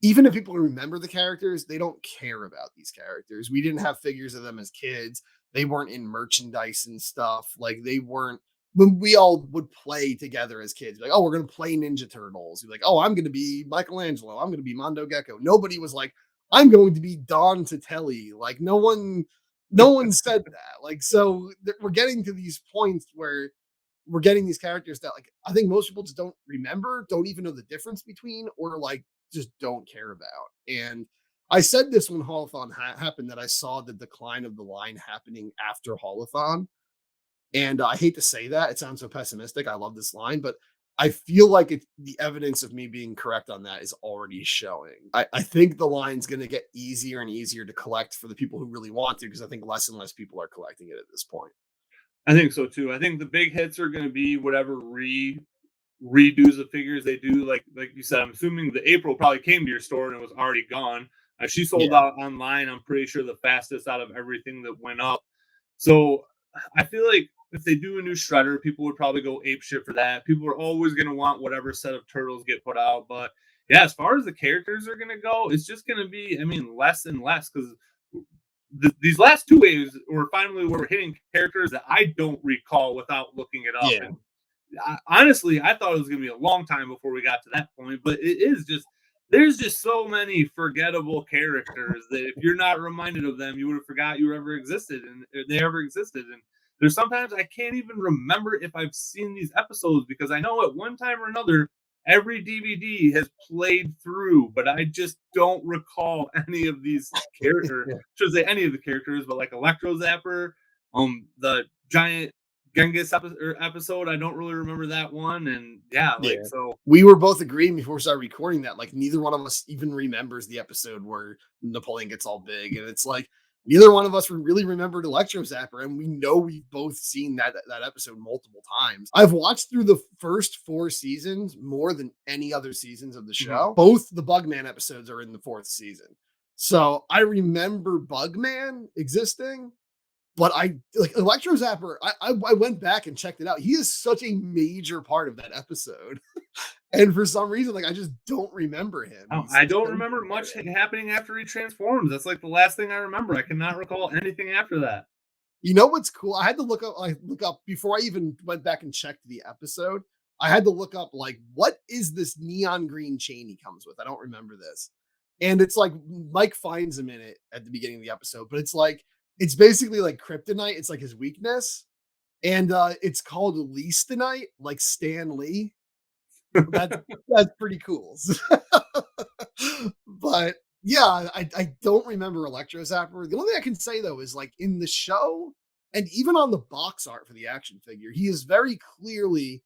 even if people remember the characters, they don't care about these characters. We didn't have figures of them as kids. They weren't in merchandise and stuff. Like they weren't when we all would play together as kids. Like, oh, we're going to play Ninja Turtles. You're like, oh, I'm going to be Michelangelo. I'm going to be Mondo Gecko. Nobody was like, I'm going to be Don Tatelli. Like no one said that. Like, so we're getting to these points where we're getting these characters that like I think most people just don't remember, don't even know the difference between, or like just don't care about. And I said this when Holothon happened that I saw the decline of the line happening after Holothon. And I hate to say that, it sounds so pessimistic. I love this line, but I feel like the evidence of me being correct on that is already showing. I think the line's going to get easier and easier to collect for the people who really want to, because I think less and less people are collecting it at this point. I think so too. I think the big hits are going to be whatever redos of figures they do. Like you said, I'm assuming the April probably came to your store and it was already gone. She sold out online. I'm pretty sure the fastest out of everything that went up. So I feel like if they do a new shredder, people would probably go ape shit for that. People are always going to want whatever set of turtles get put out. But yeah, as far as the characters are going to go, it's just going to be, I mean, less and less, because these last two waves were finally we're hitting characters that I don't recall without looking it up. Yeah. And honestly, I thought it was going to be a long time before we got to that point, but it is just, there's just so many forgettable characters that if you're not reminded of them, you would have forgot you ever existed and they ever existed. And there's sometimes I can't even remember if I've seen these episodes, because I know at one time or another, every DVD has played through, but I just don't recall any of these characters. Yeah. Should say any of the characters, but like Electro Zapper, the giant Genghis episode, I don't really remember that one. And so we were both agreeing before we started recording that like neither one of us even remembers the episode where Napoleon gets all big, and it's like neither one of us really remembered Electro Zapper, and we know we've both seen that episode multiple times. I've watched through the first 4 seasons more than any other seasons of the show. Mm-hmm. Both the Bugman episodes are in the 4th season, so I remember Bugman existing. But I like Electro Zapper. I went back and checked it out. He is such a major part of that episode. And for some reason, like I just don't remember him. I don't remember much happening after he transforms. That's like the last thing I remember. I cannot recall anything after that. You know what's cool? I had to look up before I even went back and checked the episode. I had to look up like what is this neon green chain he comes with? I don't remember this. And it's like Mike finds him in it at the beginning of the episode, but it's basically like kryptonite. It's like his weakness. And it's called Leastonite, like Stan Lee. That's pretty cool. But yeah, I don't remember Electro Zapper. The only thing I can say though is like in the show and even on the box art for the action figure, he is very clearly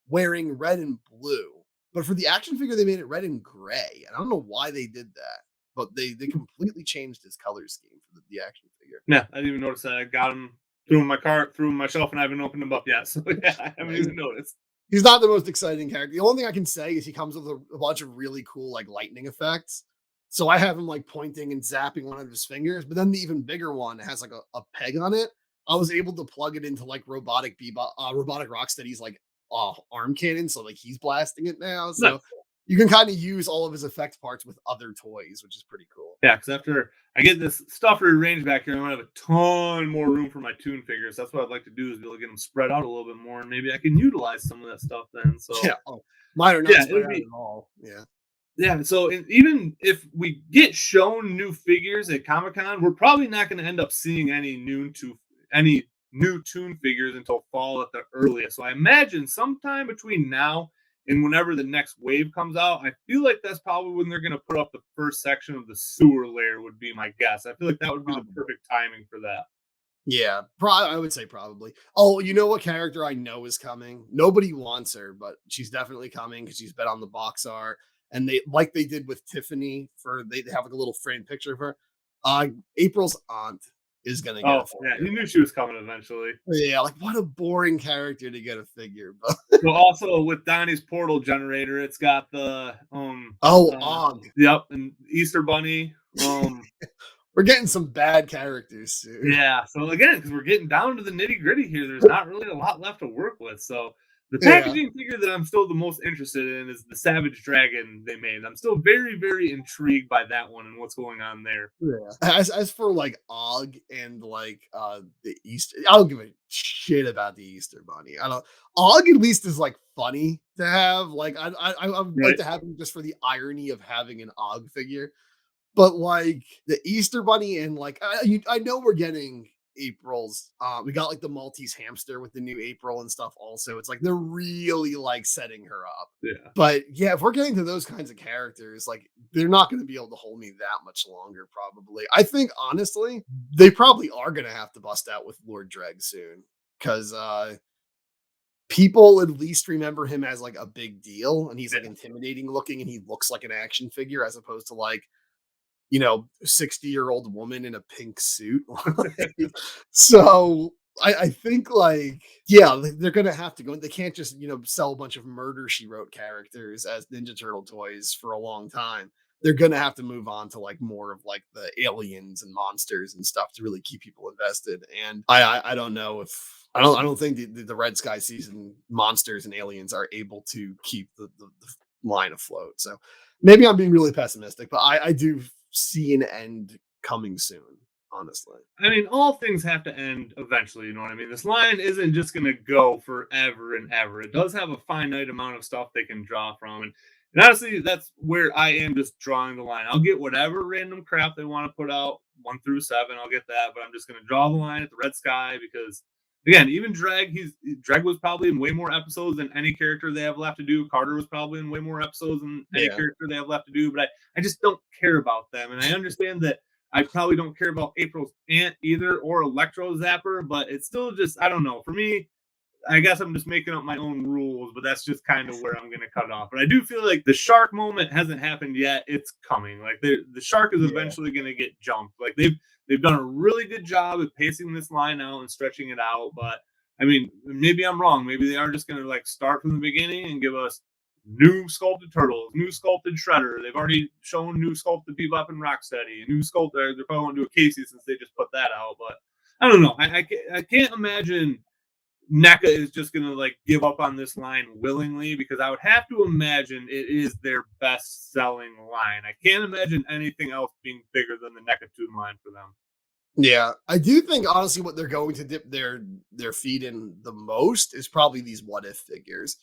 wearing red and blue. But for the action figure, they made it red and gray. And I don't know why they did that. But they completely changed his color scheme for the action figure. Yeah, I didn't even notice that. I got him, threw him in my cart, threw him in my shelf, and I haven't opened him up yet. So yeah, I haven't even noticed. He's not the most exciting character. The only thing I can say is he comes with a bunch of really cool like lightning effects. So I have him like pointing and zapping one of his fingers. But then the even bigger one has like a peg on it. I was able to plug it into like robotic Rocksteady's like arm cannon. So like he's blasting it now. So. Nice. You can kind of use all of his effect parts with other toys, which is pretty cool. Yeah, because after I get this stuff rearranged back here, I'm going to have a ton more room for my Toon figures. That's what I'd like to do, is be able to get them spread out a little bit more, and maybe I can utilize some of that stuff then. So yeah, mine are not spread out at all. Yeah. Yeah, so even if we get shown new figures at Comic-Con, we're probably not going to end up seeing any new Toon figures until fall at the earliest. So I imagine sometime between now and whenever the next wave comes out, I feel like that's probably when they're going to put up the first section of the sewer layer, would be my guess. I feel like that would be the perfect timing for that. Yeah, I would say probably. Oh, you know what character I know is coming? Nobody wants her, but she's definitely coming because she's been on the box art. And they did with Tiffany, they have like a little framed picture of her. April's aunt is gonna get a figure. Yeah, you knew she was coming eventually. Yeah, like what a boring character to get a figure. But well, also with Donnie's portal generator, it's got the Og. Yep, and Easter Bunny. We're getting some bad characters soon. Yeah, so again, because we're getting down to the nitty gritty here, there's not really a lot left to work with. So the packaging figure that I'm still the most interested in is the Savage Dragon they made. I'm still very, very intrigued by that one and what's going on there. Yeah. As for like Og and like the Easter, I don't give a shit about the Easter Bunny. Og at least is like funny to have. Like I would like to have him just for the irony of having an Og figure. But like the Easter Bunny and like I know we're getting April's. We got like the Maltese hamster with the new April and stuff. Also, it's like they're really like setting her up. Yeah. But yeah, if we're getting to those kinds of characters, like they're not going to be able to hold me that much longer. Probably, I think honestly, they probably are going to have to bust out with Lord Dreg soon because people at least remember him as like a big deal, and he's like intimidating looking, and he looks like an action figure as opposed to like 60-year-old woman in a pink suit. So I think like, yeah, they're going to have to go. They can't just, sell a bunch of Murder She Wrote characters as Ninja Turtle toys for a long time. They're going to have to move on to like more of like the aliens and monsters and stuff to really keep people invested. And I don't know if, I don't think the Red Sky season monsters and aliens are able to keep the line afloat. So maybe I'm being really pessimistic, but I do see an end coming soon, honestly. I mean, all things have to end eventually, you know what I mean? This line isn't just going to go forever and ever. It does have a finite amount of stuff they can draw from. And honestly, that's where I am just drawing the line. I'll get whatever random crap they want to put out, 1 through 7, I'll get that. But I'm just going to draw the line at the Red Sky because, again, even Dreg was probably in way more episodes than any character they have left to do. Carter was probably in way more episodes than any character they have left to do. But I just don't care about them. And I understand that I probably don't care about April's aunt either or Electro Zapper, but it's still just, I don't know. For me, I guess I'm just making up my own rules, but that's just kind of where I'm going to cut off. But I do feel like the shark moment hasn't happened yet. It's coming. Like the shark is eventually going to get jumped. Like they've done a really good job of pacing this line out and stretching it out. But I mean, maybe I'm wrong. Maybe they are just going to like start from the beginning and give us new sculpted Turtles, new sculpted Shredder. They've already shown new sculpted Bebop and Rocksteady, new sculpted. They're probably going to do a Casey since they just put that out. But I don't know. I can't imagine NECA is just going to like give up on this line willingly, because I would have to imagine it is their best selling line. I can't imagine anything else being bigger than the NECA Tune line for them. Yeah, I do think honestly what they're going to dip their feet in the most is probably these What If figures,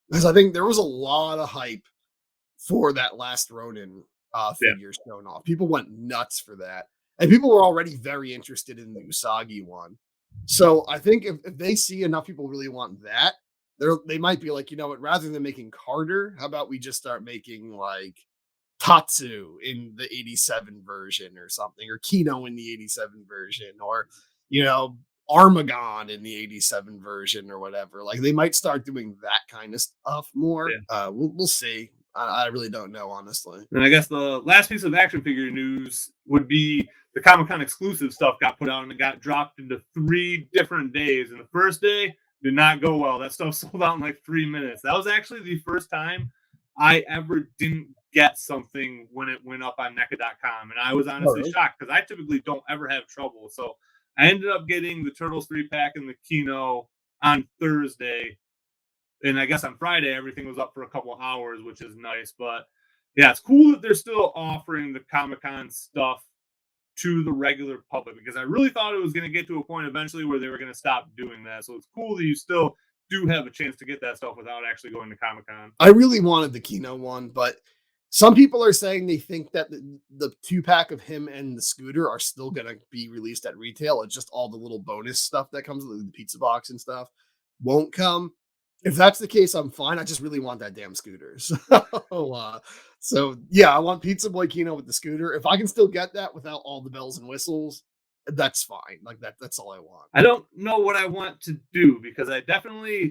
because I think there was a lot of hype for that Last Ronin figure shown off. People went nuts for that, and people were already very interested in the Usagi one. So I think if they see enough people really want that, they might be like, you know what, rather than making Carter, how about we just start making like Tatsu in the 87 version or something, or Kino in the 87 version, or, Armagon in the 87 version or whatever. Like they might start doing that kind of stuff more. Yeah. We'll see. I really don't know, honestly. And I guess the last piece of action figure news would be the Comic-Con exclusive stuff got put out and it got dropped into 3 different days. And the first day did not go well. That stuff sold out in like 3 minutes. That was actually the first time I ever didn't get something when it went up on NECA.com. And I was honestly shocked because I typically don't ever have trouble. So I ended up getting the Turtles 3-pack and the Kino on Thursday. And I guess on Friday, everything was up for a couple of hours, which is nice. But yeah, it's cool that they're still offering the Comic-Con stuff to the regular public, because I really thought it was going to get to a point eventually where they were going to stop doing that. So it's cool that you still do have a chance to get that stuff without actually going to Comic-Con. I really wanted the Kino one, but some people are saying they think that the 2-pack of him and the scooter are still going to be released at retail. It's just all the little bonus stuff that comes with the pizza box and stuff won't come. If that's the case, I'm fine. I just really want that damn scooter. So yeah, I want Pizza Boy Kino with the scooter. If I can still get that without all the bells and whistles, that's fine. Like that's all I want. I don't know what I want to do, because I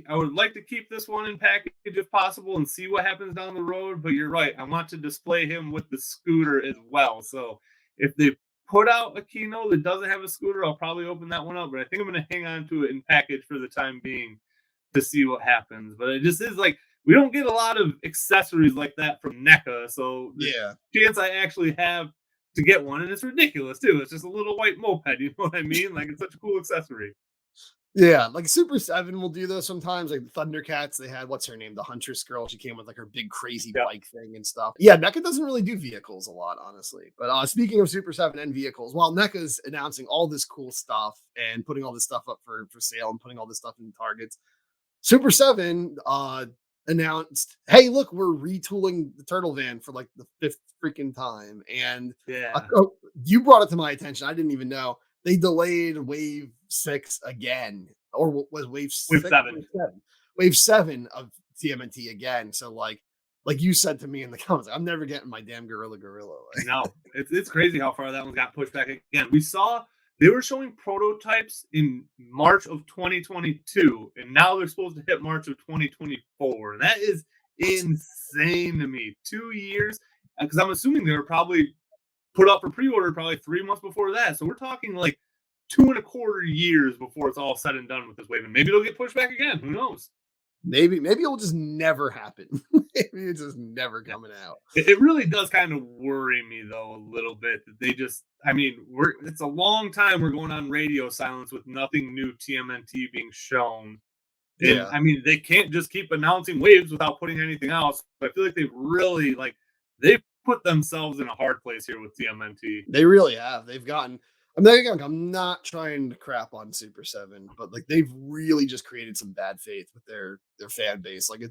would like to keep this one in package if possible and see what happens down the road. But you're right. I want to display him with the scooter as well. So if they put out a Kino that doesn't have a scooter, I'll probably open that one up. But I think I'm going to hang on to it in package for the time being to see what happens. But it just is like, we don't get a lot of accessories like that from NECA. So the chance I actually have to get one, and it's ridiculous too. It's just a little white moped, you know what I mean? Like, it's such a cool accessory. Yeah, like Super 7 will do those sometimes. Like Thundercats, they had, what's her name? The Huntress girl. She came with like her big crazy bike thing and stuff. Yeah, NECA doesn't really do vehicles a lot, honestly. But speaking of Super 7 and vehicles, while NECA's announcing all this cool stuff and putting all this stuff up for sale and putting all this stuff in Targets, Super 7 announced, hey, look, we're retooling the Turtle Van for like the 5th freaking time. And you brought it to my attention. I didn't even know. they delayed Wave 6 again, or what was Wave 6? Wave 7. Wave 7 of TMNT again. So like you said to me in the comments, I'm never getting my damn Gorilla. No, it's crazy how far that one got pushed back again. We saw they were showing prototypes in March of 2022, and now they're supposed to hit March of 2024. And that is insane to me. 2 years, because I'm assuming they were probably put up for pre-order probably 3 months before that. So we're talking like 2.25 years before it's all said and done with this wave. And maybe it'll get pushed back again. Who knows? Maybe it'll just never happen. Maybe it's just never coming out. It really does kind of worry me though a little bit that they just, I mean, it's a long time we're going on radio silence with nothing new TMNT being shown. And Yeah. I mean, they can't just keep announcing waves without putting anything else. But I feel like they've really they've put themselves in a hard place here with TMNT. They really have. They've gotten. I'm not trying to crap on Super 7, but like they've really just created some bad faith with their fan base. Like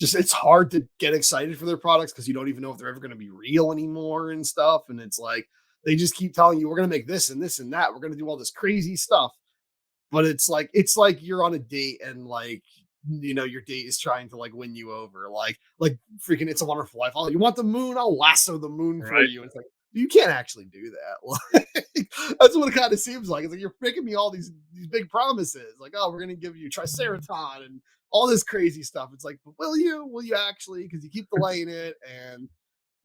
it's hard to get excited for their products because you don't even know if they're ever going to be real anymore and stuff. And it's like they just keep telling you we're going to make this and this and that. We're going to do all this crazy stuff. But it's like you're on a date and like, you know, your date is trying to like win you over. Like freaking It's a Wonderful Life. Oh, you want the moon? I'll lasso the moon for you. And it's like, you can't actually do that. That's what it kind of seems like. It's like you're making me all these big promises. Like, oh, we're gonna give you Triceraton and all this crazy stuff. It's like, but will you actually? Because you keep delaying it, and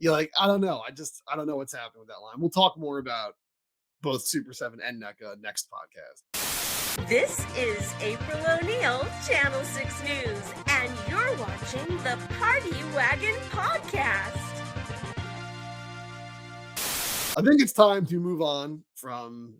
you're like, I don't know. I don't know what's happening with that line. We'll talk more about both Super 7 and NECA next podcast. This is April O'Neil, Channel 6 News, and you're watching the Party Wagon Podcast. I think it's time to move on from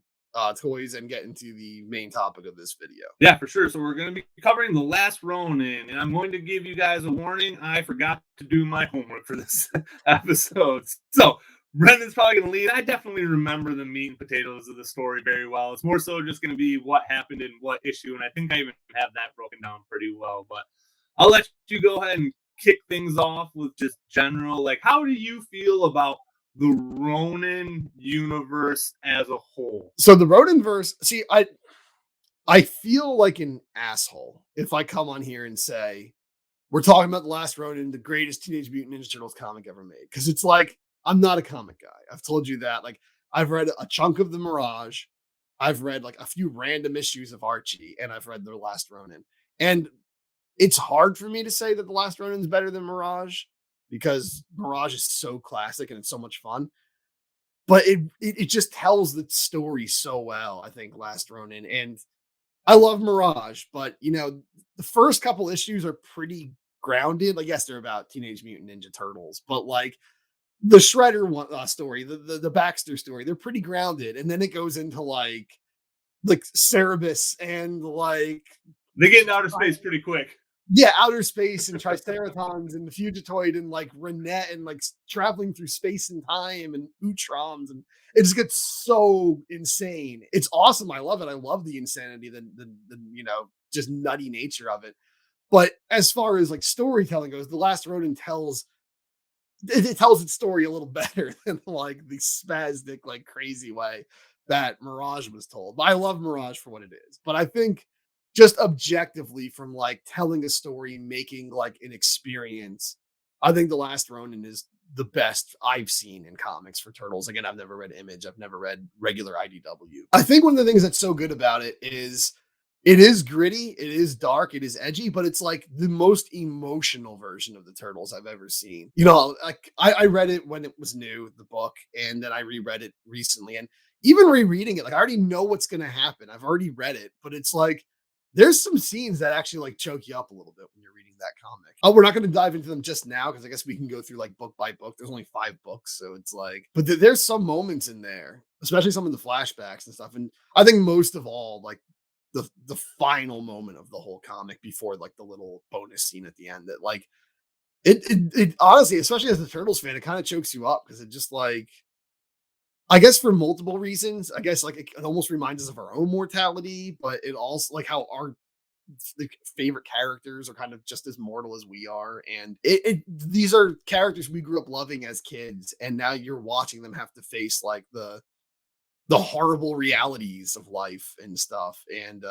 toys and get into the main topic of this video. Yeah, for sure. So we're going to be covering The Last Ronin, and I'm going to give you guys a warning. I forgot to do my homework for this episode. So Brendan's probably going to lead. I definitely remember the meat and potatoes of the story very well. It's more so just going to be what happened in what issue, and I think I even have that broken down pretty well. But I'll let you go ahead and kick things off with just general, like, how do you feel about the Ronin universe as a whole? So the Ronin verse, see, I feel like an asshole if I come on here and say we're talking about The Last Ronin, the greatest Teenage Mutant Ninja Turtles comic ever made, because it's like I'm not a comic guy. I've told you that. Like I've read a chunk of the Mirage, I've read like a few random issues of Archie, and I've read The Last Ronin, and it's hard for me to say that The Last Ronin is better than Mirage, because Mirage is so classic and it's so much fun. But it just tells the story so well, I think, Last Ronin. And I love Mirage, but, you know, the first couple issues are pretty grounded. Like, yes, they're about Teenage Mutant Ninja Turtles, but, like, the Shredder story, the Baxter story, they're pretty grounded. And then it goes into, like Cerebus and, like... They get into outer space pretty quick. Yeah, outer space and Triceratons and the Fugitoid and like Renae and like traveling through space and time and Utroms, and it just gets so insane. It's awesome. I love it. I love the insanity, the you know, just nutty nature of it. But as far as like storytelling goes, The Last Ronin tells its story a little better than like the spastic, like crazy way that Mirage was told. But I love Mirage for what it is. But I think just objectively from like telling a story, making like an experience, I think The Last Ronin is the best I've seen in comics for Turtles. Again, I've never read Image. I've never read regular IDW. I think one of the things that's so good about it is gritty, it is dark, it is edgy, but it's like the most emotional version of the Turtles I've ever seen. You know, like I read it when it was new, the book, and then I reread it recently. And even rereading it, like I already know what's going to happen. I've already read it, but it's like, there's some scenes that actually like choke you up a little bit when you're reading that comic. Oh, we're not going to dive into them just now, because I guess we can go through like book by book. There's only 5 books, so it's like, but there's some moments in there, especially some of the flashbacks and stuff. And I think most of all, like the final moment of the whole comic before like the little bonus scene at the end, that like it honestly, especially as a Turtles fan, it kind of chokes you up, because it just like, I guess for multiple reasons. I guess like it almost reminds us of our own mortality, but it also like how our favorite characters are kind of just as mortal as we are. And these are characters we grew up loving as kids, and now you're watching them have to face like the the horrible realities of life and stuff, and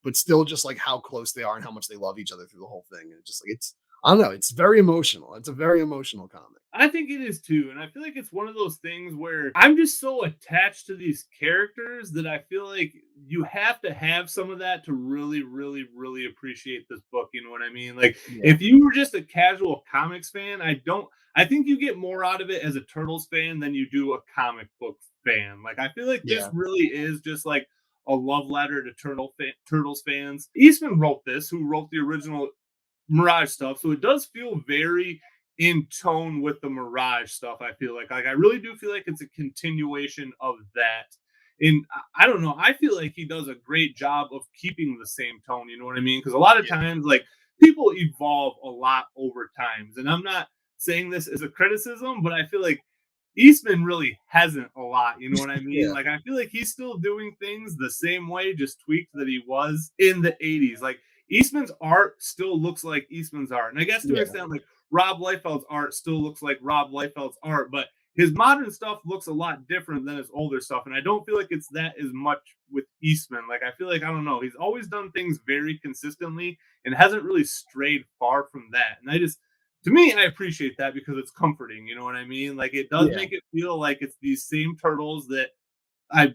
but still just like how close they are and how much they love each other through the whole thing. And it's just like I don't know, it's very emotional. It's a very emotional comic. I think it is too, and I feel like it's one of those things where I'm just so attached to these characters that I feel like you have to have some of that to really, really, really appreciate this book. You know what I mean? Like, if you were just a casual comics fan, I think you get more out of it as a Turtles fan than you do a comic book fan. Like, I feel like this really is just like a love letter to Turtles fans. Eastman wrote this, who wrote the original Mirage stuff, so it does feel very in tone with the Mirage stuff. I feel like I really do feel like it's a continuation of that. And I don't know, I feel like he does a great job of keeping the same tone. You know what I mean? Because a lot of times, like, people evolve a lot over times, and I'm not saying this as a criticism, but I feel like Eastman really hasn't a lot. You know what I mean? Like, I feel like he's still doing things the same way, just tweaked, that he was in the 80s. Like, Eastman's art still looks like Eastman's art. And I guess to an extent, like, Rob Liefeld's art still looks like Rob Liefeld's art, but his modern stuff looks a lot different than his older stuff. And I don't feel like it's that as much with Eastman. Like, I feel like, I don't know, he's always done things very consistently and hasn't really strayed far from that. And to me, I appreciate that because it's comforting. You know what I mean? Like, it does make it feel like it's these same turtles that I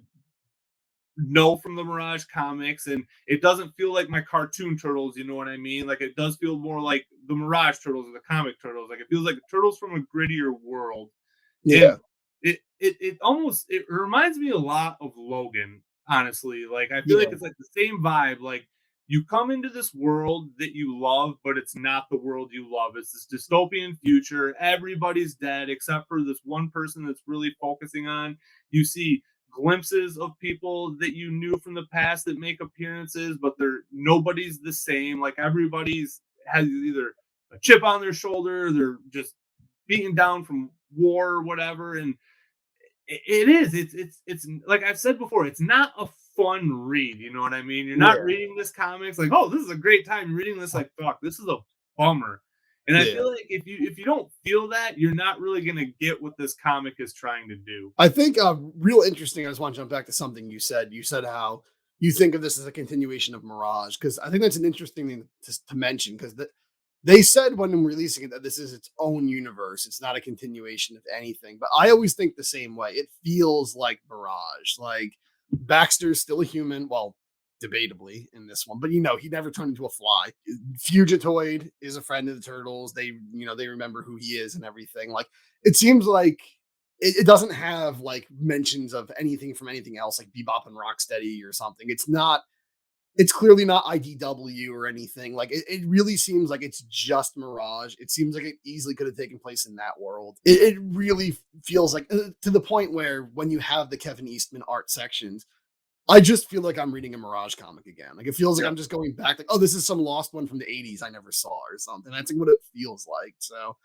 know from the Mirage comics, and it doesn't feel like my cartoon turtles. You know what I mean? Like, it does feel more like the Mirage turtles or the comic turtles. Like, it feels like turtles from a grittier world. And it almost, it reminds me a lot of Logan, honestly. Like, I feel like it's like the same vibe. Like, you come into this world that you love, but it's not the world you love. It's this dystopian future. Everybody's dead except for this one person that's really focusing on. You see glimpses of people that you knew from the past that make appearances, but nobody's the same. Like, everybody's has either a chip on their shoulder, they're just beaten down from war or whatever. And it's like I've said before, it's not a fun read. You know what I mean? You're not reading this comics like, oh, this is a great time. You're reading this like, fuck, this is a bummer. And I feel like if you don't feel that, you're not really going to get what this comic is trying to do. I think real interesting. I just want to jump back to something you said. You said how you think of this as a continuation of Mirage, because I think that's an interesting thing to mention, because they said when releasing it that this is its own universe. It's not a continuation of anything. But I always think the same way. It feels like Mirage. Like, Baxter's still a human. Well, debatably in this one, but he never turned into a fly. Fugitoid is a friend of the turtles. They remember who he is and everything. Like, it seems like it doesn't have like mentions of anything from anything else, like Bebop and Rocksteady or something. It's clearly not IDW or anything. Like, it really seems like it's just Mirage. It seems like it easily could have taken place in that world. It really feels like, to the point where when you have the Kevin Eastman art sections, I just feel like I'm reading a Mirage comic again. Like, it feels like I'm just going back, like, oh, this is some lost one from the 80s I never saw or something. That's like what it feels like. So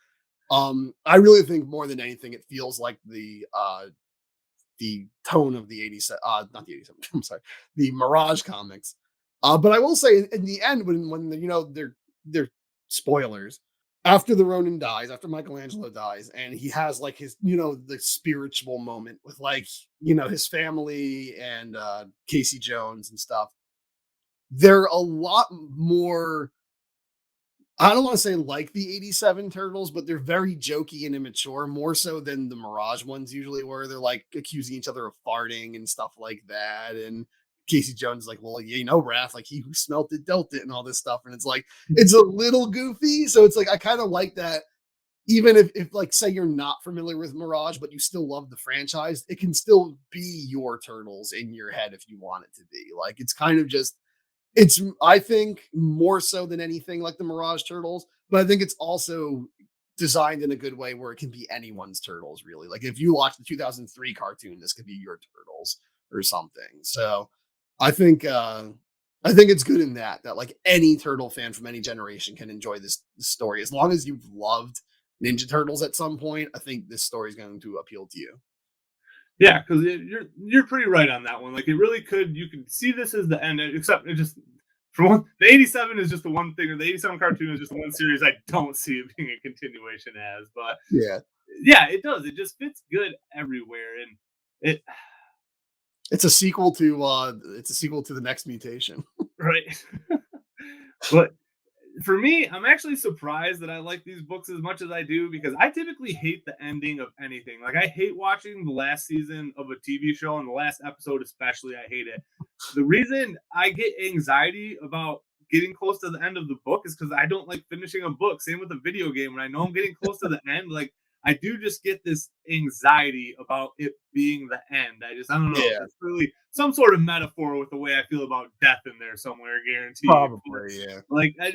I really think more than anything, it feels like the tone of the 87, not the 87, I'm sorry, the Mirage comics. But I will say, in the end, when they're spoilers, after the Ronin dies, after Michelangelo dies, and he has like his, the spiritual moment with, like, his family and Casey Jones and stuff, they're a lot more, I don't want to say like the 87 Turtles, but they're very jokey and immature, more so than the Mirage ones usually were. They're like accusing each other of farting and stuff like that. And Casey Jones is like, well, Wrath, like, he who smelt it dealt it, and all this stuff. And it's like, it's a little goofy. So it's like, I kind of like that. Even if like, say you're not familiar with Mirage, but you still love the franchise, it can still be your Turtles in your head if you want it to be. Like, it's kind of just, I think, more so than anything like the Mirage Turtles, but I think it's also designed in a good way where it can be anyone's Turtles, really. Like, if you watch the 2003 cartoon, this could be your Turtles or something. So I think it's good in that like any Turtle fan from any generation can enjoy this story. As long as you've loved Ninja Turtles at some point, I think this story is going to appeal to you. Yeah, because you're pretty right on that one. Like, it really could. You could see this as the end, except it just, the 87 is just the one thing, or the 87 cartoon is just the one series I don't see it being a continuation as. But yeah, it does. It just fits good everywhere, and It's a sequel to the next mutation. right? But for me, I'm actually surprised that I like these books as much as I do because I typically hate the ending of anything. Like I hate watching the last season of a TV show and the last episode especially. I hate it. The reason I get anxiety about getting close to the end of the book is because I don't like finishing a book. Same with a video game. When I know I'm getting close to the end, like I do just get this anxiety about it being the end. I don't know. Yeah, It's really some sort of metaphor with the way I feel about death in there somewhere, guaranteed. probably. Yeah, Like I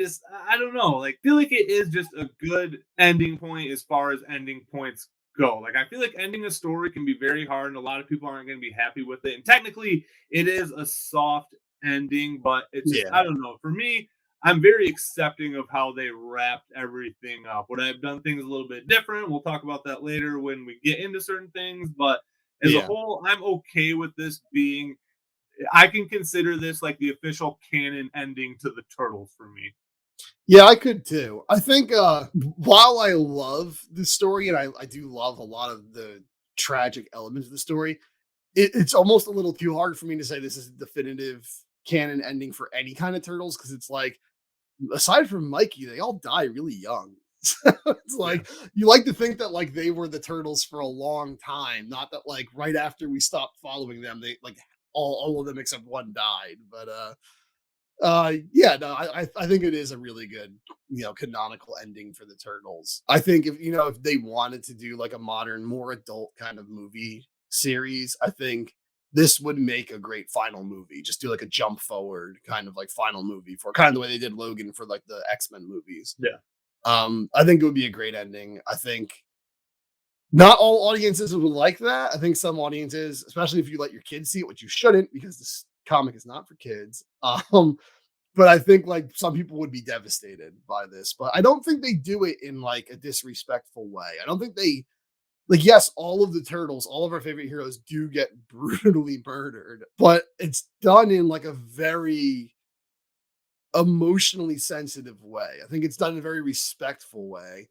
don't know. Like feel like it is just a good ending point as far as ending points go. Like I feel like ending a story can be very hard and a lot of people aren't going to be happy with it. And technically it is a soft ending, but it's just yeah, I don't know. For me, I'm very accepting of how they wrapped everything up. Would I have done things a little bit different? We'll talk about that later when we get into certain things, but as a yeah. whole, I'm okay with this being I can consider this like the official canon ending to the Turtles for me. Yeah, I could too. I think while I love the story and I do love a lot of the tragic elements of the story, it's almost a little too hard for me to say this is a definitive canon ending for any kind of turtles because it's like aside from Mikey, they all die really young. So it's Yeah. like you like to think that like they were the turtles for a long time, not that like right after we stopped following them, they like all of them except one died. But yeah, no, I think it is a really good, canonical ending for the Turtles. I think if they wanted to do like a modern, more adult kind of movie series, I think this would make a great final movie. Just do like a jump forward kind of like final movie for kind of the way they did Logan for like the X-Men movies. Yeah. I think it would be a great ending. I think not all audiences would like that. I think some audiences, especially if you let your kids see it, which you shouldn't because this comic is not for kids. But I think like some people would be devastated by this, but I don't think they do it in like a disrespectful way. I don't think they like, yes, all of the turtles, all of our favorite heroes do get brutally murdered, but it's done in like a very emotionally sensitive way. I think it's done in a very respectful way.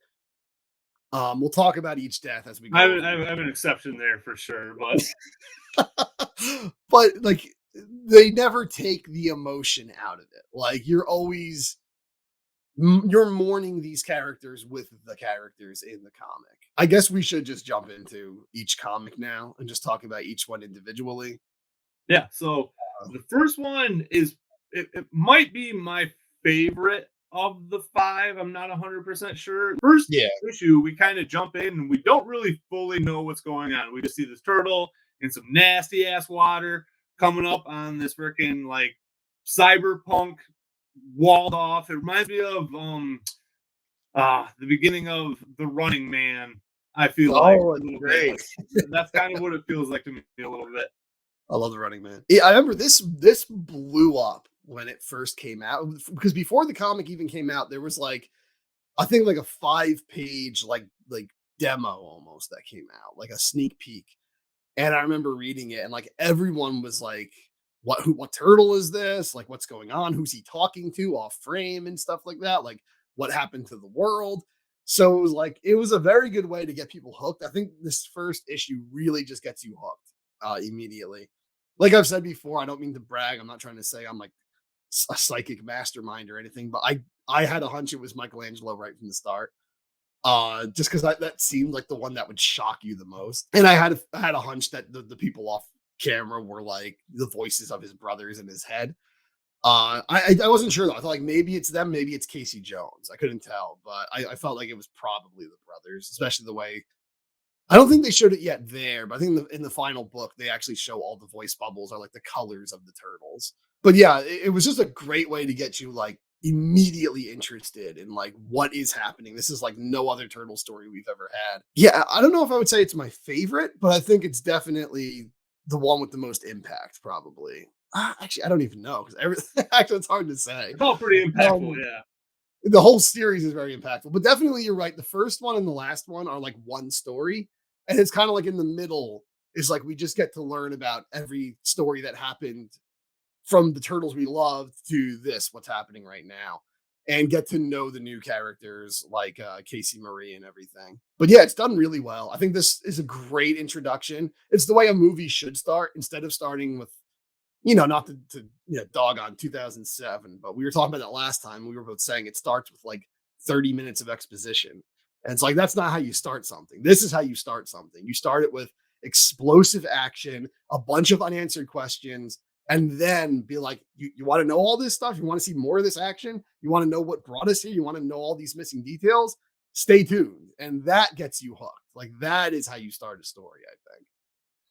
We'll talk about each death as we I go have, over. I have an exception there for sure, but But like they never take the emotion out of it. Like you're mourning these characters with the characters in the comic. I guess we should just jump into each comic now and just talk about each one individually. yeah. So the first one is it might be my favorite of the five. I'm not 100% sure. First Yeah. issue, we kind of jump in and we don't really fully know what's going on. We just see this turtle in some nasty ass water coming up on this freaking like cyberpunk walled off. It reminds me of the beginning of The Running Man. I feel like Oh, a little great. bit. That's kind of what it feels like to me a little bit. I love the Running Man. Yeah, I remember this blew up when it first came out because before the comic even came out, there was like I think like a 5-page like demo almost that came out, like a sneak peek. And I remember reading it and like everyone was like, what turtle is this? Like what's going on? Who's he talking to off frame and stuff like that? Like what happened to the world? So it was a very good way to get people hooked. I think this first issue really just gets you hooked immediately. Like I've said before, I don't mean to brag. I'm not trying to say I'm like a psychic mastermind or anything, but I had a hunch it was Michelangelo right from the start. Just because that seemed like the one that would shock you the most. And I had a hunch that the people off camera were like the voices of his brothers in his head. I wasn't sure though. I thought like maybe it's them, maybe it's Casey Jones. I couldn't tell, but I felt like it was probably the brothers, especially the way I don't think they showed it yet there, but I think in the final book they actually show all the voice bubbles are like the colors of the turtles. But yeah, it was just a great way to get you like immediately interested in like what is happening. This is like no other turtle story we've ever had. Yeah, I don't know if I would say it's my favorite, but I think it's definitely the one with the most impact, probably. Actually, I don't even know because everything. Actually, it's hard to say. It's all pretty impactful, Um, yeah. the whole series is very impactful, but definitely you're right. The first one and the last one are like one story, and it's kind of like in the middle is like we just get to learn about every story that happened from the turtles we loved to this what's happening right now. and get to know the new characters like Casey Marie and everything. But yeah, it's done really well. I think this is a great introduction. It's the way a movie should start instead of starting with, not to dog on 2007, but we were talking about that last time. We were both saying it starts with like 30 minutes of exposition. And it's like, that's not how you start something. This is how you start something. You start it with explosive action, a bunch of unanswered questions, and then be like, you want to know all this stuff? You want to see more of this action? You want to know what brought us here? You want to know all these missing details? Stay tuned. And that gets you hooked. Like, that is how you start a story, I think.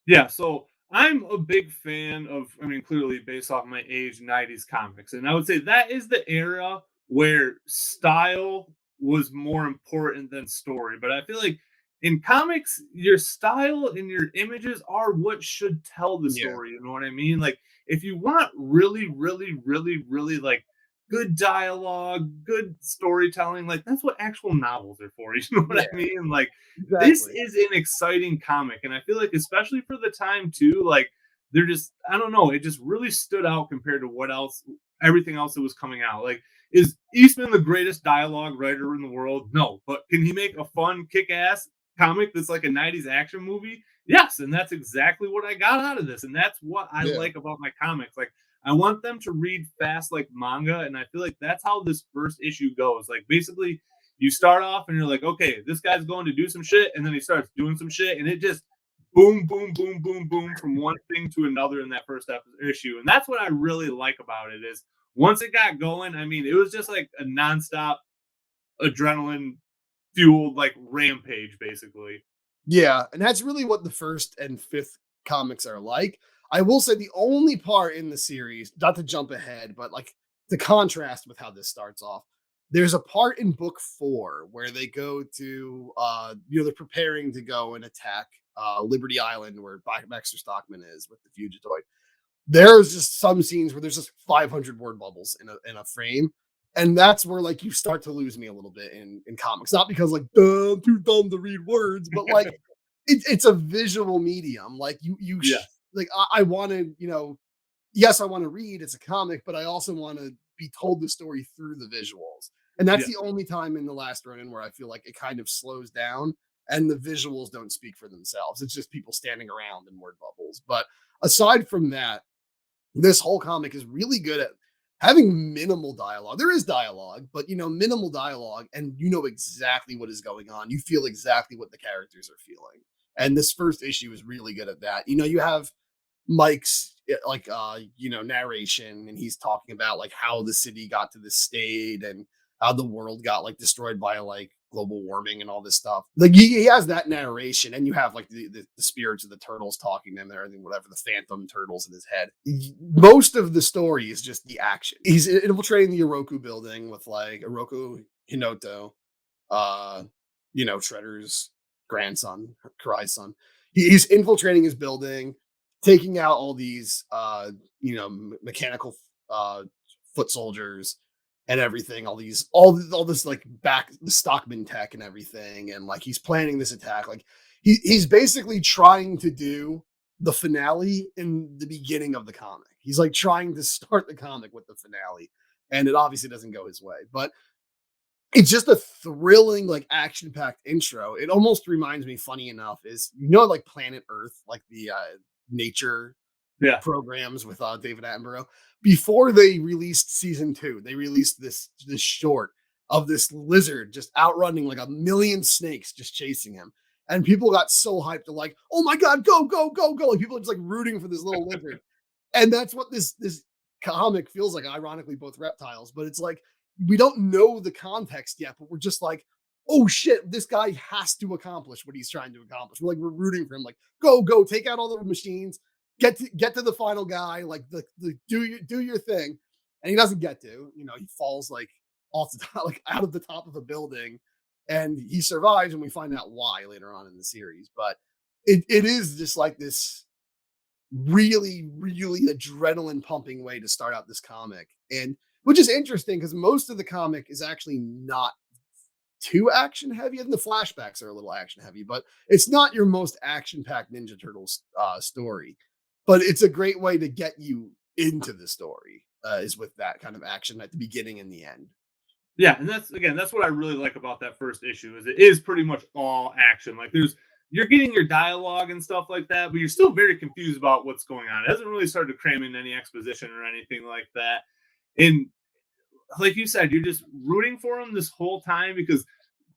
Yeah, so I'm a big fan of, clearly based off my age, 90s comics. And I would say that is the era where style was more important than story. But I feel like in comics, your style and your images are what should tell the story. You know what I mean? Like, if you want really, really, really, really like good dialogue, good storytelling, like that's what actual novels are for. You know what I mean? Like, this is an exciting comic. And I feel like, especially for the time too, like they're just, I don't know, it just really stood out compared to everything else that was coming out. Like, is Eastman the greatest dialogue writer in the world? No, but can he make a fun, kick-ass comic that's like a 90s action movie? Yes, and that's exactly what I got out of this. And that's what I like about my comics. Like, I want them to read fast like manga, and I feel like that's how this first issue goes. Like, basically, you start off and you're like, okay, this guy's going to do some shit, and then he starts doing some shit, and it just boom, boom, boom, boom, boom from one thing to another in that first issue. And that's what I really like about it is once it got going, it was just like a nonstop adrenaline fueled like rampage, basically. Yeah, and that's really what the first and fifth comics are like. I will say the only part in the series, not to jump ahead, but like to contrast with how this starts off, there's a part in book 4 where they go to, they're preparing to go and attack Liberty Island where Baxter Stockman is with the Fugitoid. There's just some scenes where there's just 500 word bubbles in a frame. And that's where like you start to lose me a little bit in comics, not because like I'm too dumb to read words, but like it's a visual medium. Like like I want to, yes, I want to read. It's a comic, but I also want to be told the story through the visuals. And that's the only time in The Last Ronin where I feel like it kind of slows down and the visuals don't speak for themselves. It's just people standing around in word bubbles. But aside from that, this whole comic is really good at having minimal dialogue. There is dialogue, but minimal dialogue, and you know exactly what is going on. You feel exactly what the characters are feeling. And this first issue is really good at that. You have Mike's narration, and he's talking about like how the city got to this state and how the world got like destroyed by like global warming and all this stuff. Like he has that narration, and you have like the spirits of the turtles talking to him there, and whatever, the phantom turtles in his head. Most of the story is just the action. He's infiltrating the Oroku building with like Oroku Hinoto, Shredder's grandson, Karai's son. He's infiltrating his building, taking out all these mechanical foot soldiers and everything, all this like the Stockman tech and everything, and like he's planning this attack. Like he's basically trying to do the finale in the beginning of the comic. He's like trying to start the comic with the finale, and it obviously doesn't go his way, but it's just a thrilling, like action-packed intro. It almost reminds me, funny enough, is like Planet Earth, like the nature programs with David Attenborough. Before they released season 2, they released this short of this lizard just outrunning like a million snakes just chasing him. And people got so hyped. They're like, oh my God, go, go, go, go. Like people are just like rooting for this little lizard. And that's what this comic feels like, ironically, both reptiles. But it's like, we don't know the context yet, but we're just like, oh shit, this guy has to accomplish what he's trying to accomplish. We're rooting for him. Like, go, take out all the machines. Get to the final guy, like the do your thing, and he doesn't get to. He falls like off the top, like out of the top of a building, and he survives, and we find out why later on in the series. But it is just like this really, really adrenaline pumping way to start out this comic, and which is interesting because most of the comic is actually not too action heavy, and the flashbacks are a little action heavy, but it's not your most action packed Ninja Turtles story. But it's a great way to get you into the story, is with that kind of action at the beginning and the end. Yeah, and that's what I really like about that first issue is it is pretty much all action. Like you're getting your dialogue and stuff like that, but you're still very confused about what's going on. It hasn't really started to cram in any exposition or anything like that. And like you said, you're just rooting for him this whole time because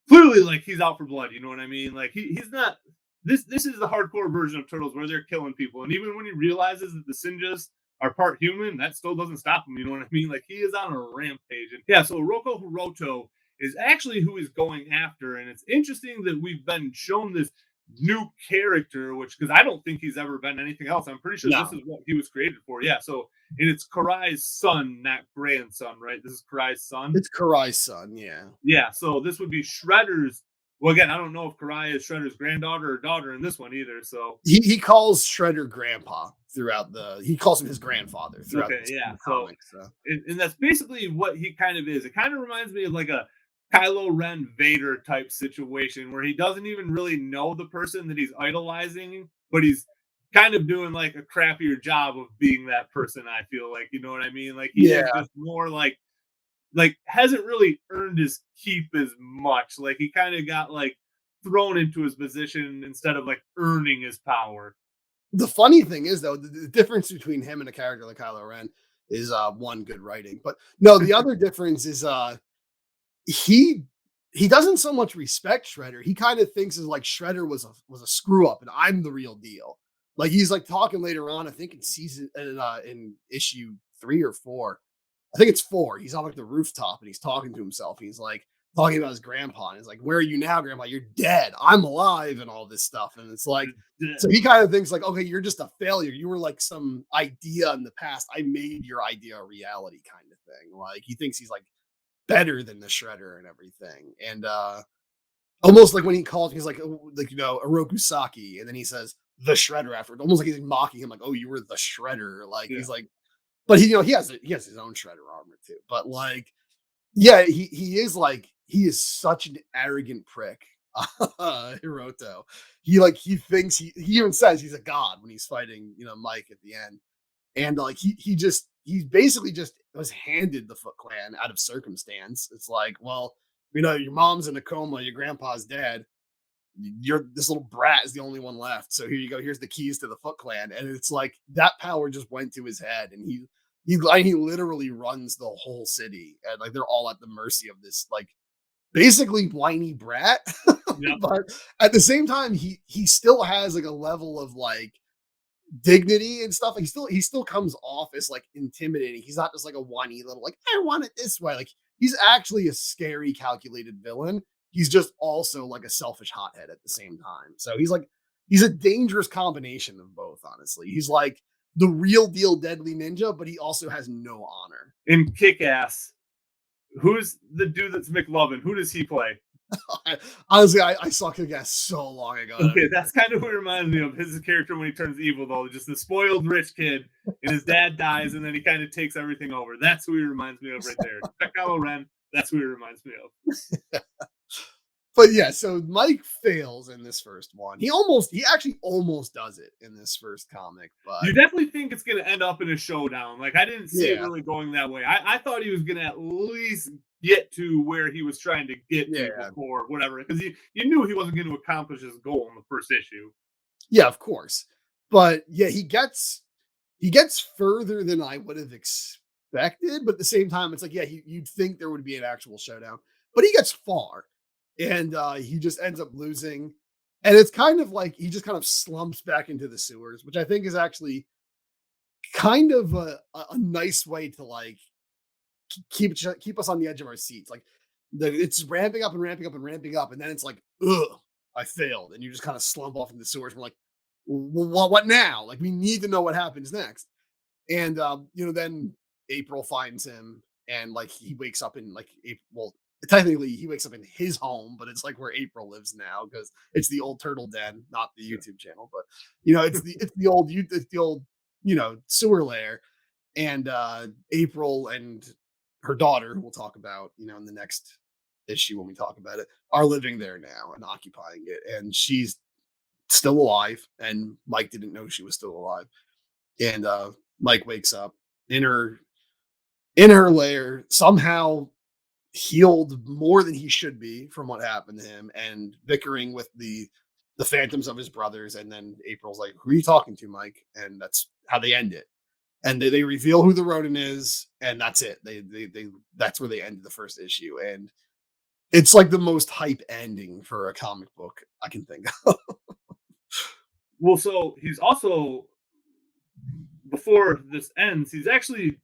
clearly like he's out for blood, you know what I mean? Like he's not this is the hardcore version of Turtles where they're killing people. And even when he realizes that the Sinjas are part human, that still doesn't stop him, you know what I mean? Like he is on a rampage. And yeah, so Roko Hiroto is actually who he's going after. And it's interesting that we've been shown this new character, which because I don't think he's ever been anything else. I'm pretty sure this is what he was created for. Yeah. So and it's Karai's son, not grandson, right? This is Karai's son. It's Karai's son, yeah. Yeah, so this would be Shredder's. Well, again, I don't know if Karai is Shredder's granddaughter or daughter in this one either. So he calls Shredder grandpa throughout he calls him his grandfather throughout yeah. comics. And that's basically what he kind of is. It kind of reminds me of like a Kylo Ren Vader type situation where he doesn't even really know the person that he's idolizing, but he's kind of doing like a crappier job of being that person. I feel like, you know what I mean? Like he is just more like hasn't really earned his keep as much. Like he kind of got like thrown into his position instead of like earning his power. The funny thing is though, the difference between him and a character like Kylo Ren is one, good writing, but no, the other difference is he doesn't so much respect Shredder. He kind of thinks is like Shredder was a screw up and I'm the real deal. Like he's like talking later on, I think in issue 3 or 4. I think it's 4. He's on like the rooftop and he's talking to himself. He's like talking about his grandpa. And he's like, "Where are you now, grandpa? You're dead. I'm alive," and all this stuff. And it's like, so he kind of thinks like, okay, you're just a failure. You were like some idea in the past. I made your idea a reality kind of thing. Like he thinks he's like better than the Shredder and everything. And almost like when he calls, he's like Orokusaki. And then he says the Shredder afterward. Almost like he's mocking him like, "Oh, you were the Shredder." Like he's like, but he has his own Shredder armor too. But like, yeah, he is such an arrogant prick, Hiroto. He thinks he even says he's a god when he's fighting Mike at the end, and like he basically just was handed the Foot Clan out of circumstance. It's like, well, your mom's in a coma, your grandpa's dead. This little brat is the only one left. So here you go. Here's the keys to the Foot Clan. And it's like that power just went to his head. And he literally runs the whole city. And like they're all at the mercy of this like basically whiny brat. Yep. But at the same time, he still has like a level of like dignity and stuff. Like he still comes off as like intimidating. He's not just like a whiny little like, I want it this way. Like he's actually a scary, calculated villain. He's just also like a selfish hothead at the same time. So he's a dangerous combination of both, honestly. He's like the real deal deadly ninja, but he also has no honor. In Kick-Ass, who's the dude that's McLovin? Who does he play? Honestly, I saw Kick-Ass so long ago. Okay, that's kind of what reminds me of his character when he turns evil, though. Just the spoiled rich kid, and his dad dies, and then he kind of takes everything over. That's who he reminds me of right there. Kylo Ren, that's who he reminds me of. But yeah, so Mike fails in this first one. He actually almost does it in this first comic. But you definitely think it's going to end up in a showdown. Like I didn't see it really going that way. I thought he was going to at least get to where he was trying to get to before whatever, because you knew he wasn't going to accomplish his goal in the first issue. Yeah, of course. But yeah, he gets further than I would have expected. But at the same time, it's like, yeah, you'd think there would be an actual showdown, but he gets far. And he just ends up losing. And it's kind of like he just kind of slumps back into the sewers, which I think is actually kind of a nice way to like keep us on the edge of our seats. Like it's ramping up and ramping up and ramping up. And then it's like, ugh, I failed. And you just kind of slump off into the sewers. We're like, well, what now? Like we need to know what happens next. And, then April finds him and like he wakes up in like April. Technically, he wakes up in his home, but it's like where April lives now because it's the old turtle den, not the YouTube channel. But it's the old sewer lair, and April and her daughter, who we'll talk about in the next issue when we talk about it, are living there now and occupying it, and she's still alive. And Mike didn't know she was still alive, and Mike wakes up in her lair somehow. healed more than he should be from what happened to him, and bickering with the phantoms of his brothers. And then April's like, "Who are you talking to, Mike?" And that's how they end it. And they reveal who the Ronin is, and that's it. They that's where they ended the first issue, and it's like the most hype ending for a comic book I can think of. Well, so he's also, before this ends, he's actually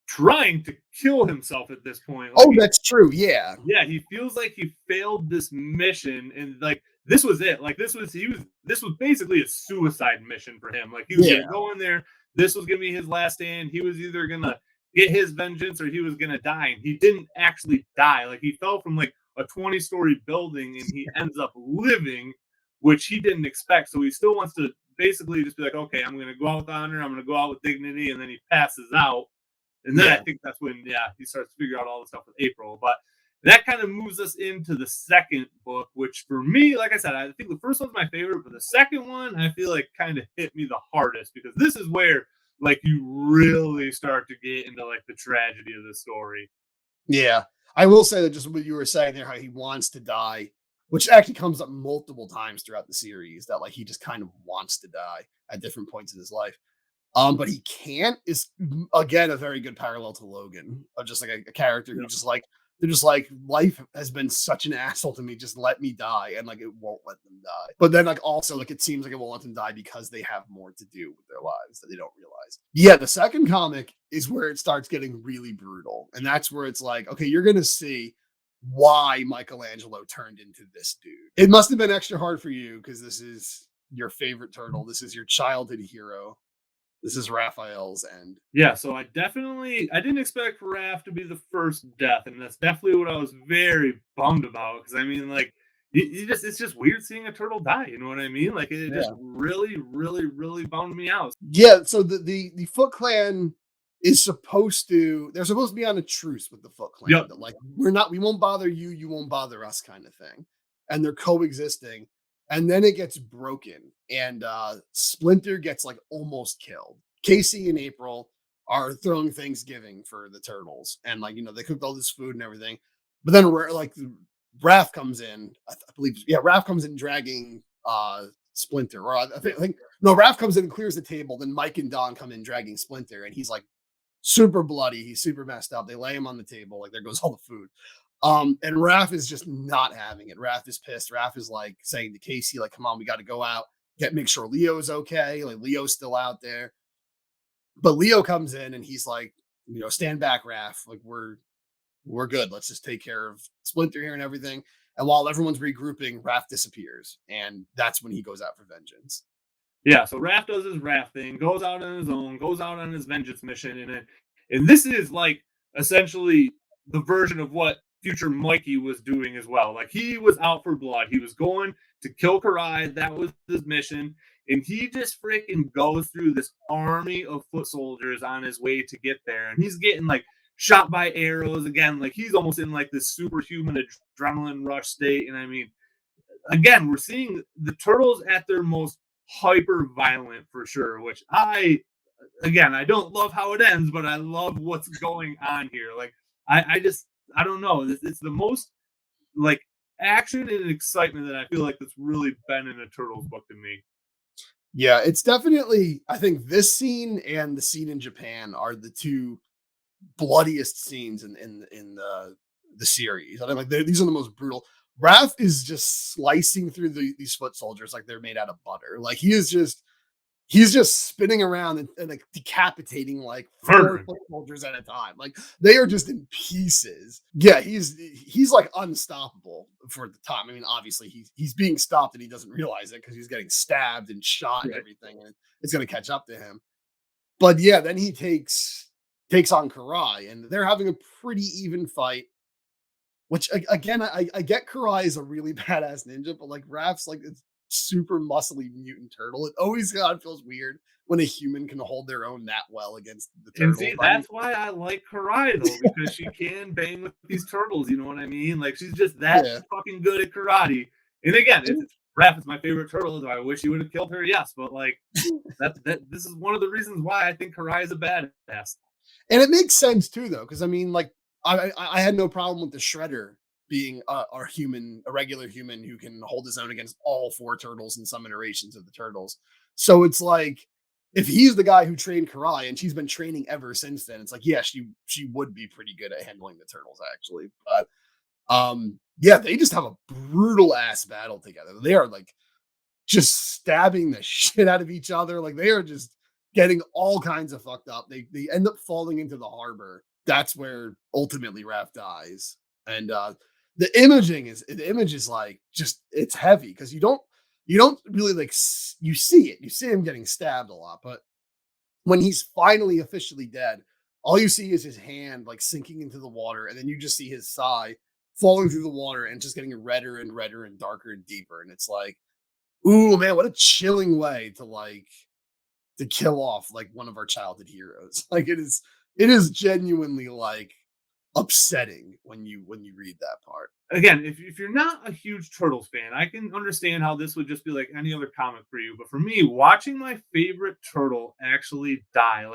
trying to kill himself at this point. Like, Oh, that's true. Yeah. yeah, he feels like he failed this mission, and like this was it. Like this was basically a suicide mission for him. Like he was gonna go in there. This was gonna be his last stand. He was either gonna get his vengeance or he was gonna die. And he didn't actually die. Like he fell from like a 20-story building and he ends up living, which he didn't expect. So he still wants to basically just be like, okay, I'm gonna go out with honor, I'm gonna go out with dignity, and then he passes out. And then I think that's when, he starts to figure out all the stuff with April. But that kind of moves us into the second book, which for me, like I said, I think the first one's my favorite, but the second one, I feel like kind of hit me the hardest, because this is where like you really start to get into like the tragedy of the story. Yeah. I will say that just what you were saying there, how he wants to die, which actually comes up multiple times throughout the series, that like he just kind of wants to die at different points in his life. But he can't is again a very good parallel to Logan, of just like a character who just like, they're just like, life has been such an asshole to me, just let me die, and like it won't let them die. But then like also like it seems like it won't let them die because they have more to do with their lives that they don't realize. Yeah, the second comic is where it starts getting really brutal, and that's where it's like, okay, you're gonna see why Michelangelo turned into this dude. It must have been extra hard for you because this is your favorite turtle. This is your childhood hero. This is Raphael's end. Yeah, so I didn't expect Raph to be the first death, and that's definitely what I was very bummed about, because I mean, like, it's just weird seeing a turtle die, you know what I mean? Like, it just really, really, really bummed me out. Yeah, so the Foot Clan is they're supposed to be on a truce with the Foot Clan. Yep. That, like, we won't bother you, you won't bother us, kind of thing. And they're coexisting. And then it gets broken, and Splinter gets like almost killed. Casey and April are throwing Thanksgiving for the turtles, and like, they cooked all this food and everything. But then like Raph comes in, I believe, Raph comes in dragging Splinter, or I think no, Raph comes in and clears the table. Then Mike and Don come in dragging Splinter, and he's like super bloody, he's super messed up. They lay him on the table, like there goes all the food. And Raph is just not having it. Raph is pissed. Raph is like saying to Casey, like, come on, we got to go out, make sure Leo's okay. Like Leo's still out there. But Leo comes in and he's like, stand back, Raph. Like we're good. Let's just take care of Splinter here and everything. And while everyone's regrouping, Raph disappears. And that's when he goes out for vengeance. Yeah, so Raph does his Raph thing, goes out on his own, goes out on his vengeance mission. And this is like essentially the version of what future Mikey was doing as well. Like he was out for blood. He was going to kill Karai. That was his mission. And he just freaking goes through this army of foot soldiers on his way to get there. And he's getting like shot by arrows again. Like he's almost in like this superhuman adrenaline rush state. And I mean, again, we're seeing the turtles at their most hyper violent for sure, which I don't love how it ends, but I love what's going on here. Like I don't know. It's the most like action and excitement that I feel like that's really been in a Turtles book to me. Yeah, it's definitely, I think this scene and the scene in Japan are the two bloodiest scenes in the series. I think like these are the most brutal. Raph is just slicing through these foot soldiers like they're made out of butter. Like he's just spinning around and like decapitating like 4 foot soldiers at a time. Like they are just in pieces. Yeah, he's like unstoppable for the time. I mean, obviously he's being stopped and he doesn't realize it because he's getting stabbed and shot and everything, and it's gonna catch up to him. But yeah, then he takes on Karai, and they're having a pretty even fight. Which again, I get Karai is a really badass ninja, but like Raph's like it's super muscly mutant turtle. It always feels weird when a human can hold their own that well against the turtle. And see, that's why I like Karai though, because she can bang with these turtles. You know what I mean? Like she's just that fucking good at karate. And again, Raph is my favorite turtle. Do I wish he would have killed her? Yes, but like this is one of the reasons why I think Karai is a badass. And it makes sense too, though, because I mean, like I had no problem with the Shredder being a regular human who can hold his own against all 4 turtles and some iterations of the turtles. So it's like, if he's the guy who trained Karai and she's been training ever since then, it's like, yeah, she would be pretty good at handling the turtles actually. But yeah, they just have a brutal ass battle together. They are like just stabbing the shit out of each other. Like they are just getting all kinds of fucked up. They end up falling into the harbor. That's where ultimately Raph dies. And the image is like just, it's heavy because you don't really like you see it. You see him getting stabbed a lot, but when he's finally officially dead, all you see is his hand like sinking into the water, and then you just see his thigh falling through the water and just getting redder and redder and darker and deeper. And it's like, ooh man, what a chilling way to kill off like one of our childhood heroes. Like it is genuinely like upsetting when you read that part. Again, if you're not a huge Turtles fan, I can understand how this would just be like any other comic for you. But for me, watching my favorite turtle actually die,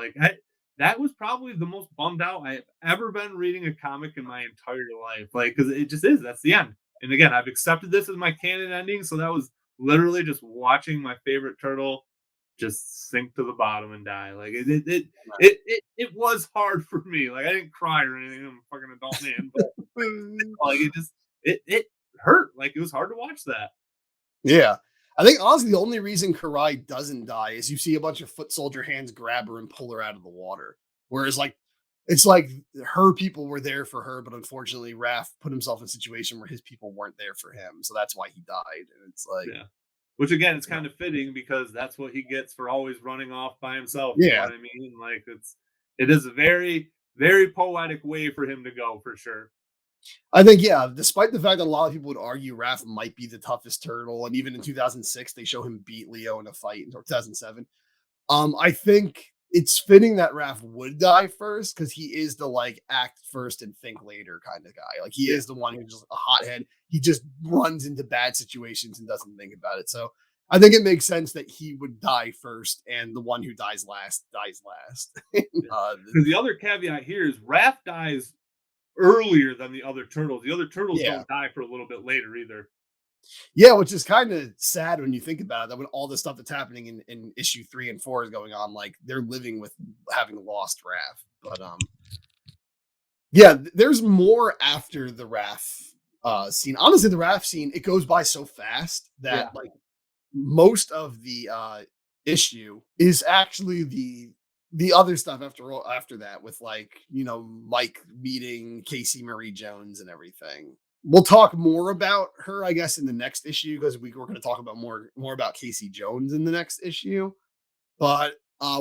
that was probably the most bummed out I've ever been reading a comic in my entire life. Like, because it just is. That's the end. And again, I've accepted this as my canon ending. So that was literally just watching my favorite turtle just sink to the bottom and die. Like it was hard for me. Like I didn't cry or anything. I'm a fucking adult man, but like it hurt. Like it was hard to watch that. Yeah. I think honestly the only reason Karai doesn't die is you see a bunch of foot soldier hands grab her and pull her out of the water. Whereas like it's like her people were there for her, but unfortunately Raph put himself in a situation where his people weren't there for him. So that's why he died. And it's like, yeah. Which again, it's kind of fitting because that's what he gets for always running off by himself. Yeah. You know what I mean? Like it is a very, very poetic way for him to go for sure. I think, yeah, despite the fact that a lot of people would argue Raph might be the toughest turtle, and even in 2006, they show him beat Leo in a fight, or 2007. I think it's fitting that Raph would die first because he is the like act first and think later kind of guy. Like he is the one who's just a hothead. He just runs into bad situations and doesn't think about it. So I think it makes sense that he would die first, and the one who dies last dies last. Because the other caveat here is Raph dies earlier than the other turtles. The other turtles don't die for a little bit later either. Yeah, which is kind of sad when you think about it, that when all the stuff that's happening in issue 3 and 4 is going on, like they're living with having lost Raph. But yeah, there's more after the Raph scene. Honestly, the Raph scene, it goes by so fast that like most of the issue is actually the other stuff after that, with like, you know, Mike meeting Casey Marie Jones and everything. We'll talk more about her, I guess, in the next issue, because we're going to talk about more about Casey Jones in the next issue. But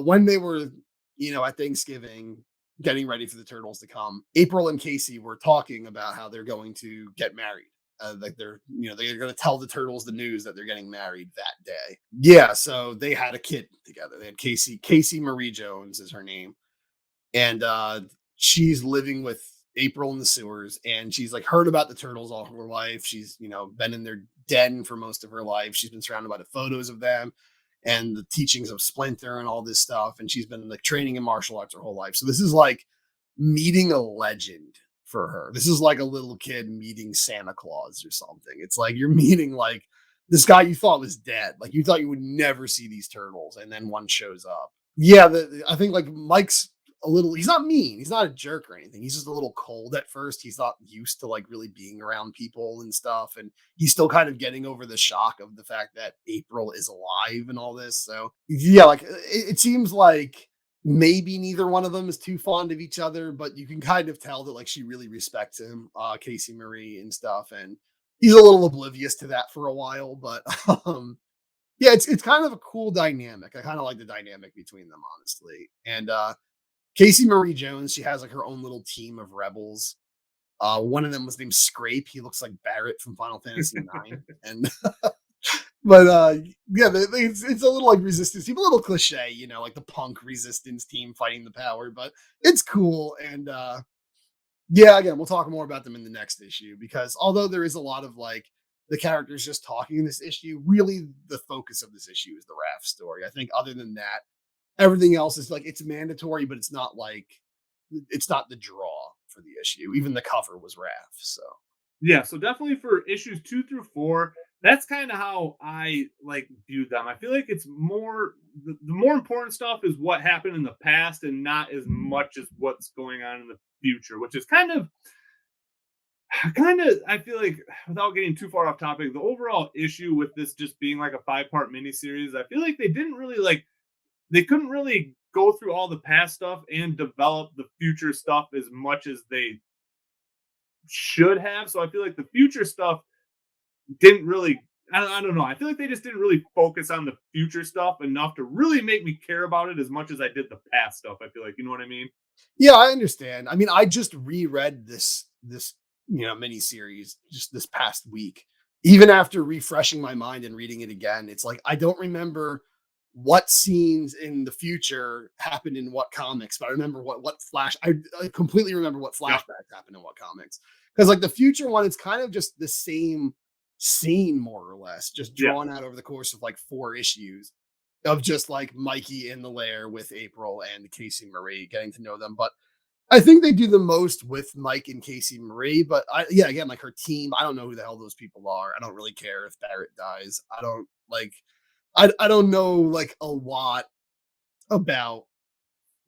when they were, you know, at Thanksgiving getting ready for the turtles to come, April and Casey were talking about how they're going to get married. Like they're going to tell the turtles the news that they're getting married that day. Yeah, so they had a kid together. They had Casey Marie Jones is her name, and she's living with April in the sewers, and she's like heard about the turtles all her life. She's, you know, been in their den for most of her life. She's been surrounded by the photos of them and the teachings of Splinter and all this stuff, and she's been like training in martial arts her whole life. So this is like meeting a legend for her. This is like a little kid meeting Santa Claus or something. It's like you're meeting like this guy you thought was dead. Like you thought you would never see these turtles, and then one shows up. Yeah, I think like Mike's a little, he's not mean, he's not a jerk or anything. He's just a little cold at first. He's not used to like really being around people and stuff. And he's still kind of getting over the shock of the fact that April is alive and all this. So yeah, like it seems like maybe neither one of them is too fond of each other, but you can kind of tell that like she really respects him, Casey Marie and stuff. And he's a little oblivious to that for a while, but yeah, it's kind of a cool dynamic. I kind of like the dynamic between them, honestly. And Casey Marie Jones, she has like her own little team of rebels. One of them was named Scrape. He looks like Barrett from Final Fantasy IX. And but yeah, it's a little like resistance team, a little cliche, you know, like the punk resistance team fighting the power, but it's cool. And yeah, again, we'll talk more about them in the next issue, because although there is a lot of like the characters just talking in this issue, really the focus of this issue is the Raph story. I think other than that, everything else is like, it's mandatory, but it's not the draw for the issue. Even the cover was Raph. So yeah, so definitely for issues 2 through 4, that's kind of how I like view them. I feel like it's more the more important stuff is what happened in the past and not as much as what's going on in the future, which is kind of I feel like, without getting too far off topic, the overall issue with this just being like a 5-part miniseries, I feel like they didn't really they couldn't really go through all the past stuff and develop the future stuff as much as they should have. So I feel like the future stuff didn't really, I don't know. I feel like they just didn't really focus on the future stuff enough to really make me care about it as much as I did the past stuff. I feel like, you know what I mean? yeah, I understand. I mean, I just reread this miniseries just this past week. Even after refreshing my mind and reading it again, it's like I don't remember what scenes in the future happened in what comics, but I remember what flash. I completely remember what flashbacks happened in what comics. Because like the future one, it's kind of just the same scene more or less, just drawn out over the course of like 4 issues of just like Mikey in the lair with April and Casey Marie, getting to know them. But I think they do the most with Mike and Casey Marie, but again, like her team, I don't know who the hell those people are. I don't really care if Barrett dies. I don't like, I don't know like a lot about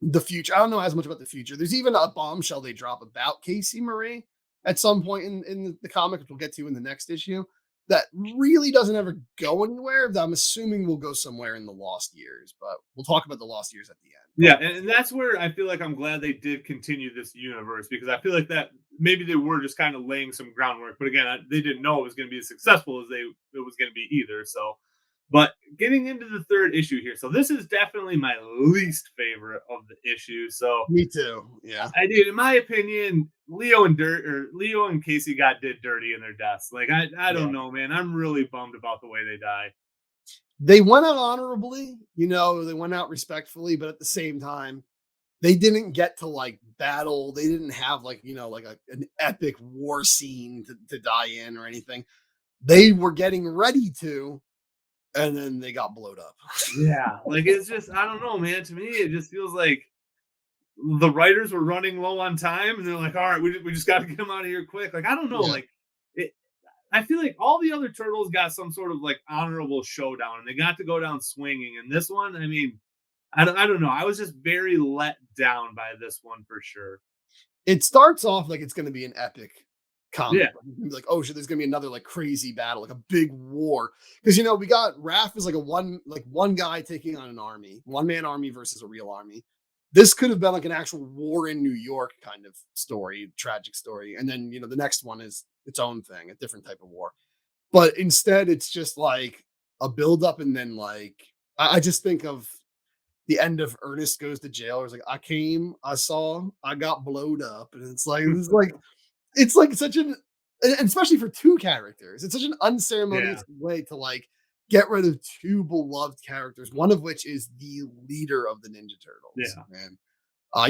the future. I don't know as much about the future. There's even a bombshell they drop about Casey Marie at some point in the comic, which we'll get to in the next issue, that really doesn't ever go anywhere. That I'm assuming will go somewhere in the Lost Years, but we'll talk about the Lost Years at the end. Yeah, and that's where I feel like I'm glad they did continue this universe, because I feel like that maybe they were just kind of laying some groundwork. But again, they didn't know it was going to be as successful as it was going to be either. So, but getting into the 3rd issue here. So this is definitely my least favorite of the issue. So Me too. Yeah. I did, in my opinion, Leo and Casey did dirty in their deaths. Like I don't know, man. I'm really bummed about the way they die. They went out honorably, they went out respectfully, but at the same time, they didn't get to like battle. They didn't have like, like an epic war scene to die in or anything. They were getting ready to, and then they got blowed up. Yeah. Like, it's just, I don't know, man. To me, it just feels like the writers were running low on time and they're like, all right, we just got to get them out of here quick. Like, I don't know. Like, I feel like all the other turtles got some sort of like honorable showdown and they got to go down swinging. And this one, I mean, I don't know. I was just very let down by this one for sure. It starts off like it's going to be an epic comic. Yeah. Like, oh shit, there's going to be another like crazy battle, like a big war. Because, we got Raph is like one guy taking on an army, 1-man army versus a real army. This could have been like an actual war in New York kind of story, tragic story. And then, the next one is its own thing, a different type of war. But instead, it's just like a buildup. And then like, I just think of the end of Ernest Goes to Jail. It's like, I came, I saw, I got blowed up. And it's like such an, and especially for 2 characters, it's such an unceremonious way to like get rid of 2 beloved characters, one of which is the leader of the Ninja Turtles. Yeah, man.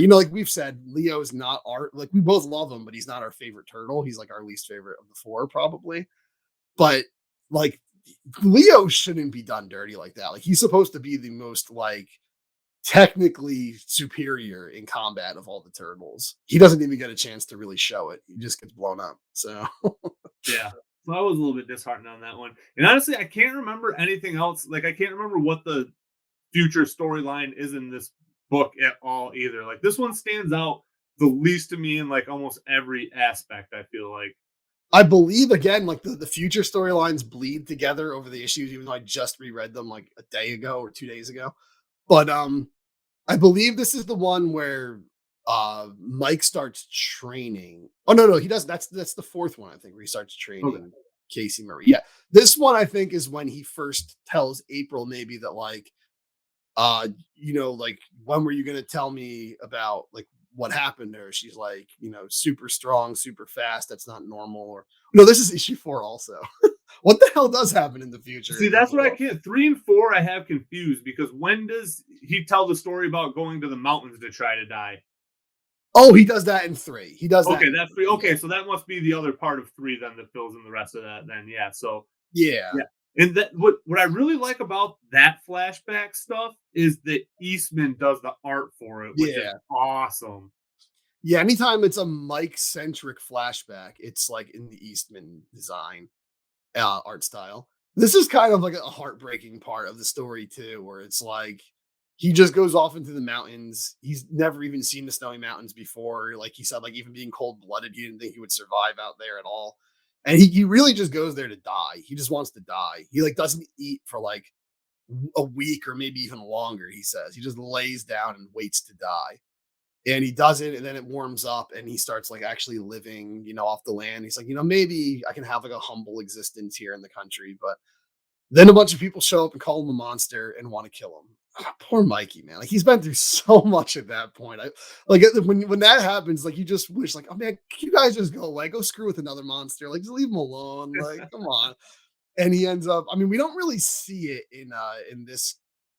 Like we've said, Leo is not we both love him, but he's not our favorite turtle. He's like our least favorite of the 4, probably. But like Leo shouldn't be done dirty like that. Like he's supposed to be the most like technically superior in combat of all the turtles. He doesn't even get a chance to really show it. He just gets blown up. So yeah. So I was a little bit disheartened on that one. And honestly, I can't remember anything else. Like I can't remember what the future storyline is in this book at all either. Like this one stands out the least to me in like almost every aspect, I feel like. I believe again, like the future storylines bleed together over the issues, even though I just reread them like a day ago or 2 days ago. But I believe this is the one where Mike starts training. Oh no, he does. That's the 4th one, I think, where he starts training Casey Marie. Yeah. This one I think is when he first tells April maybe that like like when were you gonna tell me about like what happened to her? She's like, super strong, super fast. That's not normal. Or no, this is issue 4 also. What the hell does happen in the future? See, that's what I can't. 3 and 4 I have confused, because when does he tell the story about going to the mountains to try to die? Oh, he does that in 3. He does that. Okay, that's 3. Okay, so that must be the other part of 3 then that fills in the rest of that then. Yeah. So yeah. And that what I really like about that flashback stuff is that Eastman does the art for it, which is awesome. Yeah, anytime it's a Mike-centric flashback, it's like in the Eastman design, art style. This is kind of like a heartbreaking part of the story too, where it's like he just goes off into the mountains. He's never even seen the snowy mountains before. Like he said, like even being cold-blooded, he didn't think he would survive out there at all. And he really just goes there to die. He just wants to die. He like doesn't eat for like a week or maybe even longer, he says. He just lays down and waits to die. And he does it, and then it warms up, and he starts like actually living, off the land. He's like, maybe I can have like a humble existence here in the country. But then a bunch of people show up and call him a monster and want to kill him. Ah, poor Mikey, man. Like he's been through so much at that point. I like when that happens, like you just wish, like, oh man, can you guys just go away? Go screw with another monster. Like just leave him alone. Like, come on. And he ends up, I mean, we don't really see it in this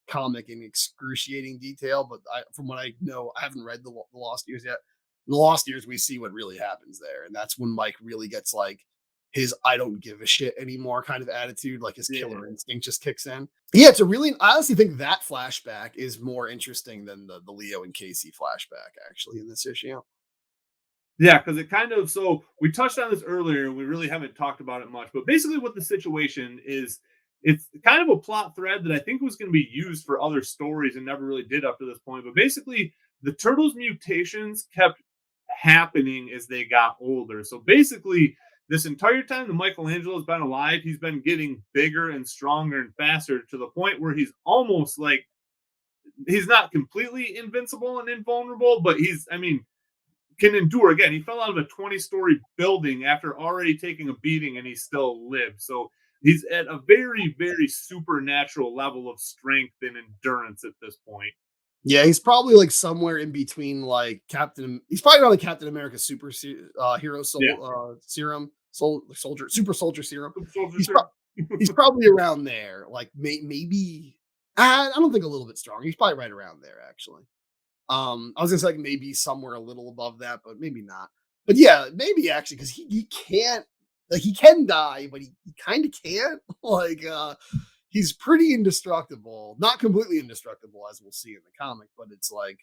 comic in excruciating detail, but from what I know, I haven't read the Lost Years yet. In the Lost Years, we see what really happens there, and that's when Mike really gets like his "I don't give a shit anymore" kind of attitude, like his killer instinct just kicks in. Yeah, it's a really. I honestly think that flashback is more interesting than the Leo and Casey flashback actually in this issue. Yeah, because it kind of, so we touched on this earlier, and we really haven't talked about it much, but basically what the situation is, it's kind of a plot thread that I think was going to be used for other stories and never really did up to this point. But basically, the turtles' mutations kept happening as they got older. So basically, this entire time that Michelangelo's been alive, he's been getting bigger and stronger and faster to the point where he's almost like, he's not completely invincible and invulnerable, but can endure. Again, he fell out of a 20-story building after already taking a beating, and he still lived. So he's at a very, very supernatural level of strength and endurance at this point. Yeah, he's probably like somewhere in between like he's probably around like Captain America hero serum, super soldier serum. He's probably around there. Like maybe I don't think a little bit stronger. He's probably right around there actually. I was gonna say like maybe somewhere a little above that, but maybe not. But yeah, maybe actually because he can't, like he can die, but he kind of can't. Like he's pretty indestructible, not completely indestructible as we'll see in the comic, but it's like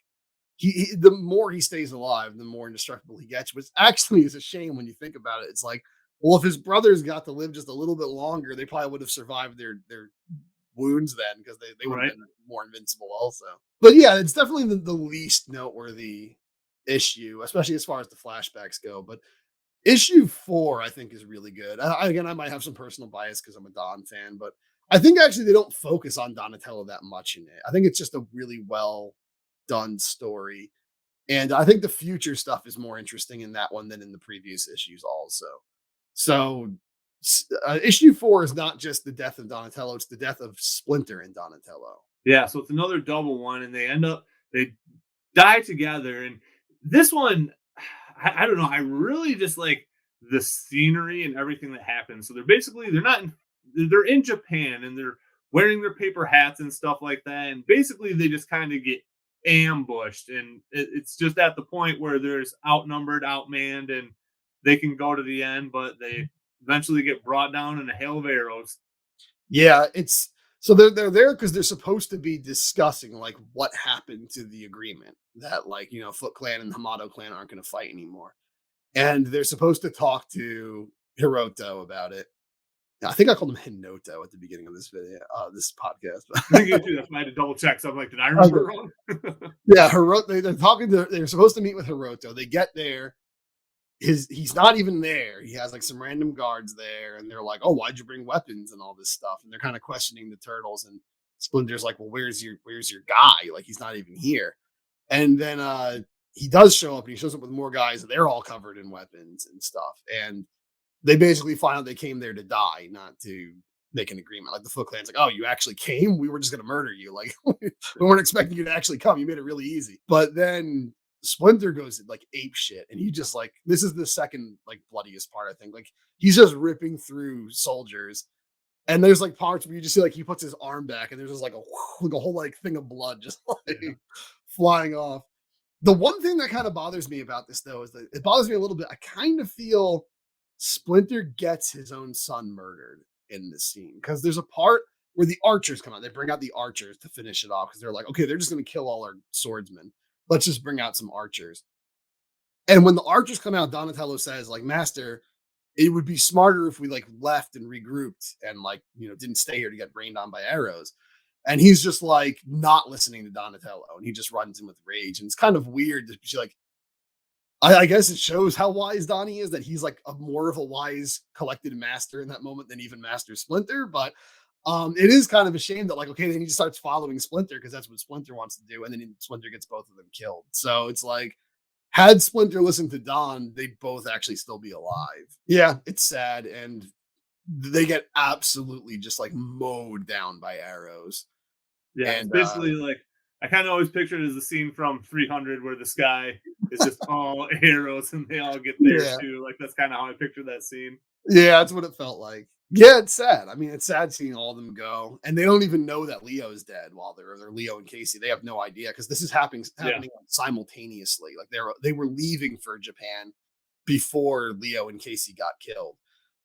the more he stays alive, the more indestructible he gets. Which actually is a shame when you think about it. It's like, well, if his brothers got to live just a little bit longer, they probably would have survived their wounds then because they would have been more invincible also. But yeah, it's definitely the least noteworthy issue, especially as far as the flashbacks go. But issue 4, I think, is really good. Again, I might have some personal bias because I'm a Don fan, but I think actually they don't focus on Donatello that much in it. I think it's just a really well done story. And I think the future stuff is more interesting in that one than in the previous issues also. So issue 4 is not just the death of Donatello, it's the death of Splinter and Donatello. Yeah, so it's another double one, and they die together. And this one, I don't know, I really just like the scenery and everything that happens. So they're in Japan, and they're wearing their paper hats and stuff like that. And basically they just kind of get ambushed, and it's just at the point where there's outnumbered, outmanned, and they can go to the end, but they eventually get brought down in a hail of arrows. Yeah, so they're there because they're supposed to be discussing like what happened to the agreement that like Foot Clan and Hamato Clan aren't going to fight anymore, and they're supposed to talk to Hiroto about it. I think I called him Hinoto at the beginning of this video, this podcast. I think that's why I had to double check. So I'm like, did I remember wrong? Yeah, Hiroto. They're talking to. They're supposed to meet with Hiroto. They get there. He's not even there. He has like some random guards there, and they're like, "Oh, why'd you bring weapons and all this stuff?" And they're kind of questioning the turtles. And Splinter's like, "Well, where's your guy? Like, he's not even here." And then he does show up, and he shows up with more guys, and they're all covered in weapons and stuff. And they basically find out they came there to die, not to make an agreement. Like the Foot Clan's like, "Oh, you actually came? We were just gonna murder you. Like, we weren't expecting you to actually come. You made it really easy." But then Splinter goes like ape shit, and he just like, this is the second like bloodiest part, I think. Like he's just ripping through soldiers, and there's like parts where you just see like he puts his arm back, and there's just like a whole like thing of blood just like flying off. The one thing that kind of bothers me about this though is that it bothers me a little bit. I kind of feel Splinter gets his own son murdered in this scene because there's a part where the archers come out. They bring out the archers to finish it off because they're like, okay, they're just going to kill all our swordsmen. Let's just bring out some archers. And when the archers come out, Donatello says, like, Master, it would be smarter if we like left and regrouped and like, didn't stay here to get rained on by arrows. And he's just like not listening to Donatello, and he just runs in with rage. And it's kind of weird to be like, I guess it shows how wise Donnie is, that he's like more of a wise, collected master in that moment than even Master Splinter. But it is kind of a shame that, like, okay, then he just starts following Splinter because that's what Splinter wants to do, and then Splinter gets both of them killed. So it's like, had Splinter listened to Don, they'd both actually still be alive. Yeah, it's sad, and they get absolutely just like mowed down by arrows. Yeah, and especially like I kind of always pictured it as the scene from 300 where the sky is just all arrows and they all get there too. Like that's kind of how I pictured that scene. Yeah, that's what it felt like. Yeah, it's sad. I mean, it's sad seeing all of them go, and they don't even know that Leo's dead while they're Leo and Casey. They have no idea because this is happening simultaneously. Like they were leaving for Japan before Leo and Casey got killed.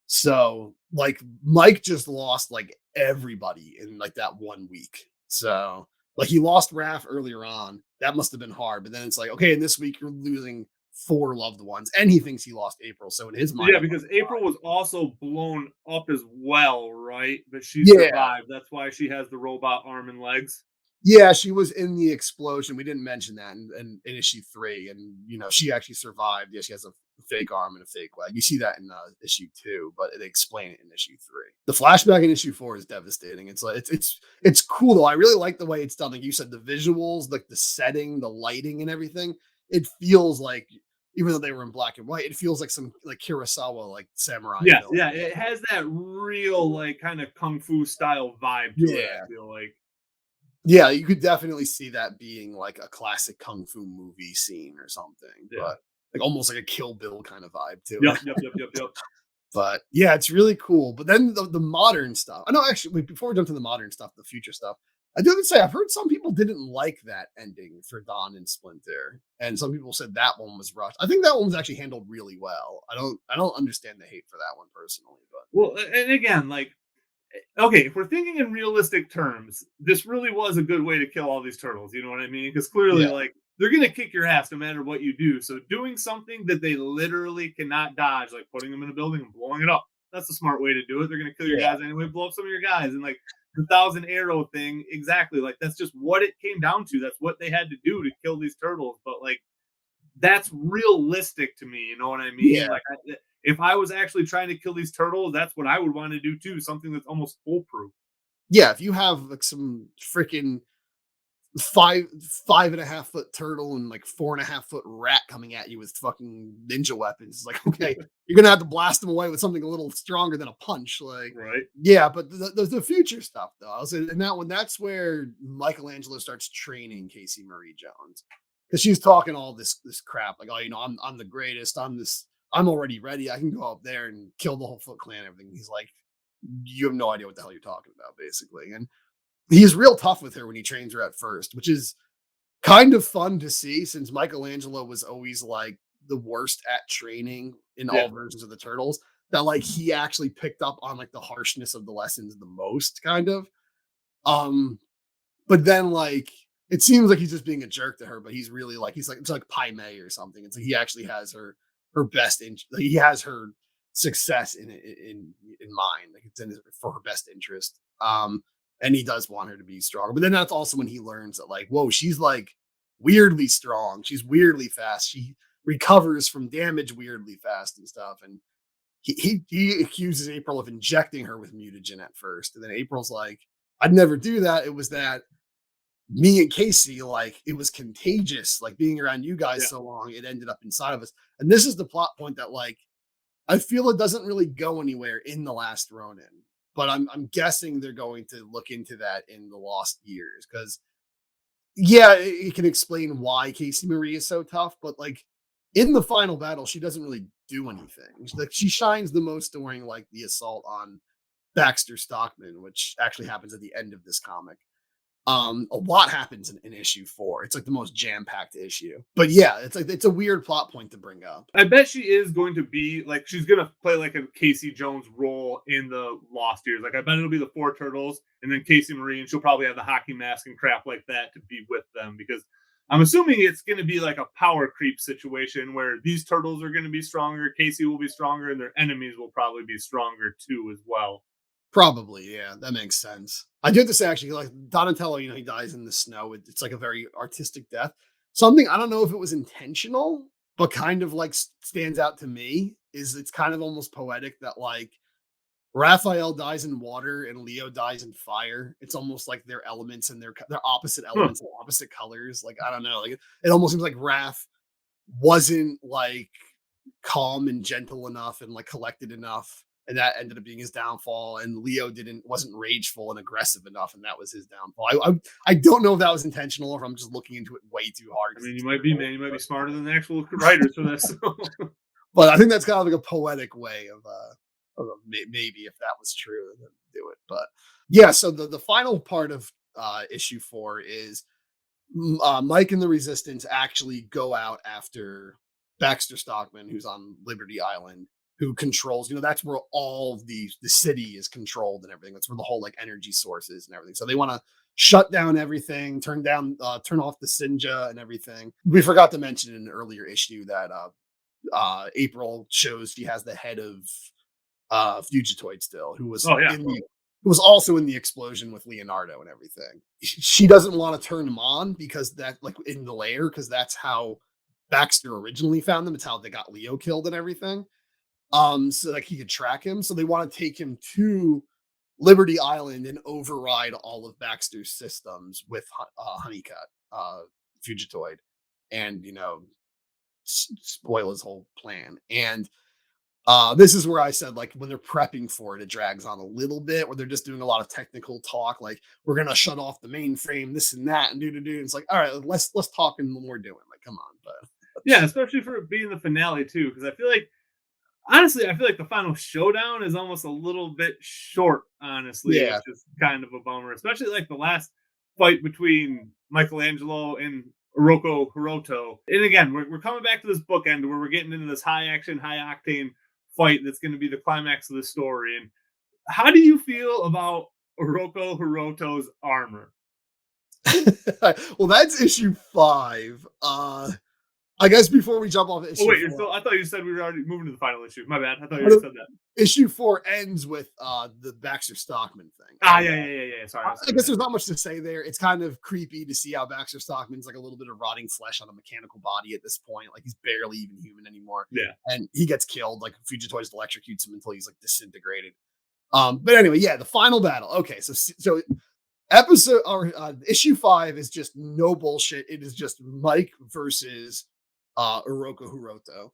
So like Mike just lost like everybody in like that 1 week. So like he lost Raph earlier on. That must have been hard. But then it's like, okay, in this week you're losing 4 loved ones, and he thinks he lost April. So in his mind, because April was also blown up as well, right? But she survived. That's why she has the robot arm and legs. Yeah, she was in the explosion. We didn't mention that in issue 3, and she actually survived. Yeah, she has a fake arm and a fake leg. You see that in issue 2, but they explain it in issue 3. The flashback in issue 4 is devastating. It's like it's cool though. I really like the way it's done. Like you said, the visuals, like the setting, the lighting, and everything. It feels like, even though they were in black and white, it feels like some like Kurosawa, like samurai. Yeah, it has that real like kind of kung fu style vibe to it. I feel like. Yeah, you could definitely see that being like a classic kung fu movie scene or something, but like almost like a Kill Bill kind of vibe too. Yep. But yeah, it's really cool. But then the modern stuff. I know, actually, before we jump to the modern stuff, the future stuff, I do have to say I've heard some people didn't like that ending for Don and Splinter, and some people said that one was rushed. I think that one was actually handled really well. I don't understand the hate for that one personally, but well, and again, like, okay, if we're thinking in realistic terms, this really was a good way to kill all these turtles. You know what I mean? Because clearly, like, they're going to kick your ass no matter what you do. So doing something that they literally cannot dodge, like putting them in a building and blowing it up, that's a smart way to do it. They're going to kill your guys anyway, blow up some of your guys. And like the 1,000 arrow thing, exactly. Like that's just what it came down to. That's what they had to do to kill these turtles. But like, that's realistic to me. You know what I mean? Yeah. Like, if I was actually trying to kill these turtles, that's what I would want to do too. Something that's almost foolproof. Yeah, if you have like some freaking 5.5 foot turtle and like 4.5 foot rat coming at you with fucking ninja weapons, it's like, okay, you're gonna have to blast them away with something a little stronger than a punch. Like, right? Yeah, but the future stuff though, I was in that one. That's where Michelangelo starts training Casey Marie Jones, because she's talking all this crap like, oh, I'm the greatest. I'm already ready. I can go up there and kill the whole Foot Clan. Everything. He's like, you have no idea what the hell you're talking about, basically. And he's real tough with her when he trains her at first, which is kind of fun to see, since Michelangelo was always like the worst at training in all versions of the Turtles. That like he actually picked up on like the harshness of the lessons the most, kind of. But then like it seems like he's just being a jerk to her, but he's really like it's like Pai Mei or something. It's like he actually has her best he has her success in mind, like it's for her best interest, and he does want her to be stronger. But then that's also when he learns that like, whoa, she's like weirdly strong, she's weirdly fast, she recovers from damage weirdly fast and stuff. And he accuses April of injecting her with mutagen at first, and then April's like, I'd never do that, it was that me and Casey, like it was contagious, like being around you guys so long, it ended up inside of us. And this is the plot point that like I feel it doesn't really go anywhere in the Last Ronin, but I'm guessing they're going to look into that in the Lost Years, because it can explain why Casey Marie is so tough, but like in the final battle she doesn't really do anything. Like she shines the most during like the assault on Baxter Stockman, which actually happens at the end of this comic. A lot happens in issue 4. It's like the most jam-packed issue. But yeah, it's a weird plot point to bring up. I bet she is going to be like, she's gonna play like a Casey Jones role in the Lost Years. Like I bet it'll be the 4 turtles and then Casey Marie, and she'll probably have the hockey mask and crap like that to be with them, because I'm assuming it's going to be like a power creep situation where these turtles are going to be stronger, Casey will be stronger, and their enemies will probably be stronger too as well. Probably, yeah, that makes sense. I do have to say, actually, like Donatello, he dies in the snow. It's like a very artistic death. Something I don't know if it was intentional, but kind of like stands out to me is it's kind of almost poetic that like Raphael dies in water and Leo dies in fire. It's almost like their elements and their opposite elements and opposite colors. Like I don't know, like it almost seems like Raph wasn't like calm and gentle enough and like collected enough, and that ended up being his downfall. And Leo wasn't rageful and aggressive enough, and that was his downfall. I don't know if that was intentional or if I'm just looking into it way too hard. I mean, you might be smarter than the actual writers for this. But I think that's kind of like a poetic way of maybe if that was true, then do it. But yeah, so the final part of issue 4 is Mike and the Resistance actually go out after Baxter Stockman, who's on Liberty Island, who controls, that's where all of the city is controlled and everything. That's where the whole like energy source is and everything. So they want to shut down everything, turn off the Sinja and everything. We forgot to mention in an earlier issue that April shows she has the head of Fugitoid still, who was who was also in the explosion with Leonardo and everything. She doesn't want to turn him on because that like in the lair, because that's how Baxter originally found them. It's how they got Leo killed and everything. So like he could track him. So they want to take him to Liberty Island and override all of Baxter's systems with Honeycut, Fugitoid, and spoil his whole plan. And this is where I said, like, when they're prepping for it, it drags on a little bit, where they're just doing a lot of technical talk, like we're gonna shut off the mainframe, this and that, and do. It's like, all right, let's talk and what we're doing. Like, come on, but yeah, especially for it being the finale too, because I feel like the final showdown is almost a little bit short, honestly. Yeah. Which is kind of a bummer, especially like the last fight between Michelangelo and Hiroko Hiroto. And again, we're coming back to this bookend where we're getting into this high action, high octane fight that's going to be the climax of the story. And how do you feel about Hiroko Hiroto's armor? Well, that's issue 5. I guess before we jump off issue 4, I thought you said we were already moving to the final issue. My bad. I thought you said that. Issue 4 ends with the Baxter Stockman thing. Yeah. Sorry. I guess there's not much to say there. It's kind of creepy to see how Baxter Stockman's like a little bit of rotting flesh on a mechanical body at this point. Like he's barely even human anymore. Yeah. And he gets killed. Like Fugitoid electrocutes him until he's like disintegrated. But anyway, yeah, the final battle. Okay, so episode or issue 5 is just no bullshit. It is just Mike versus Hiroko Hiroto.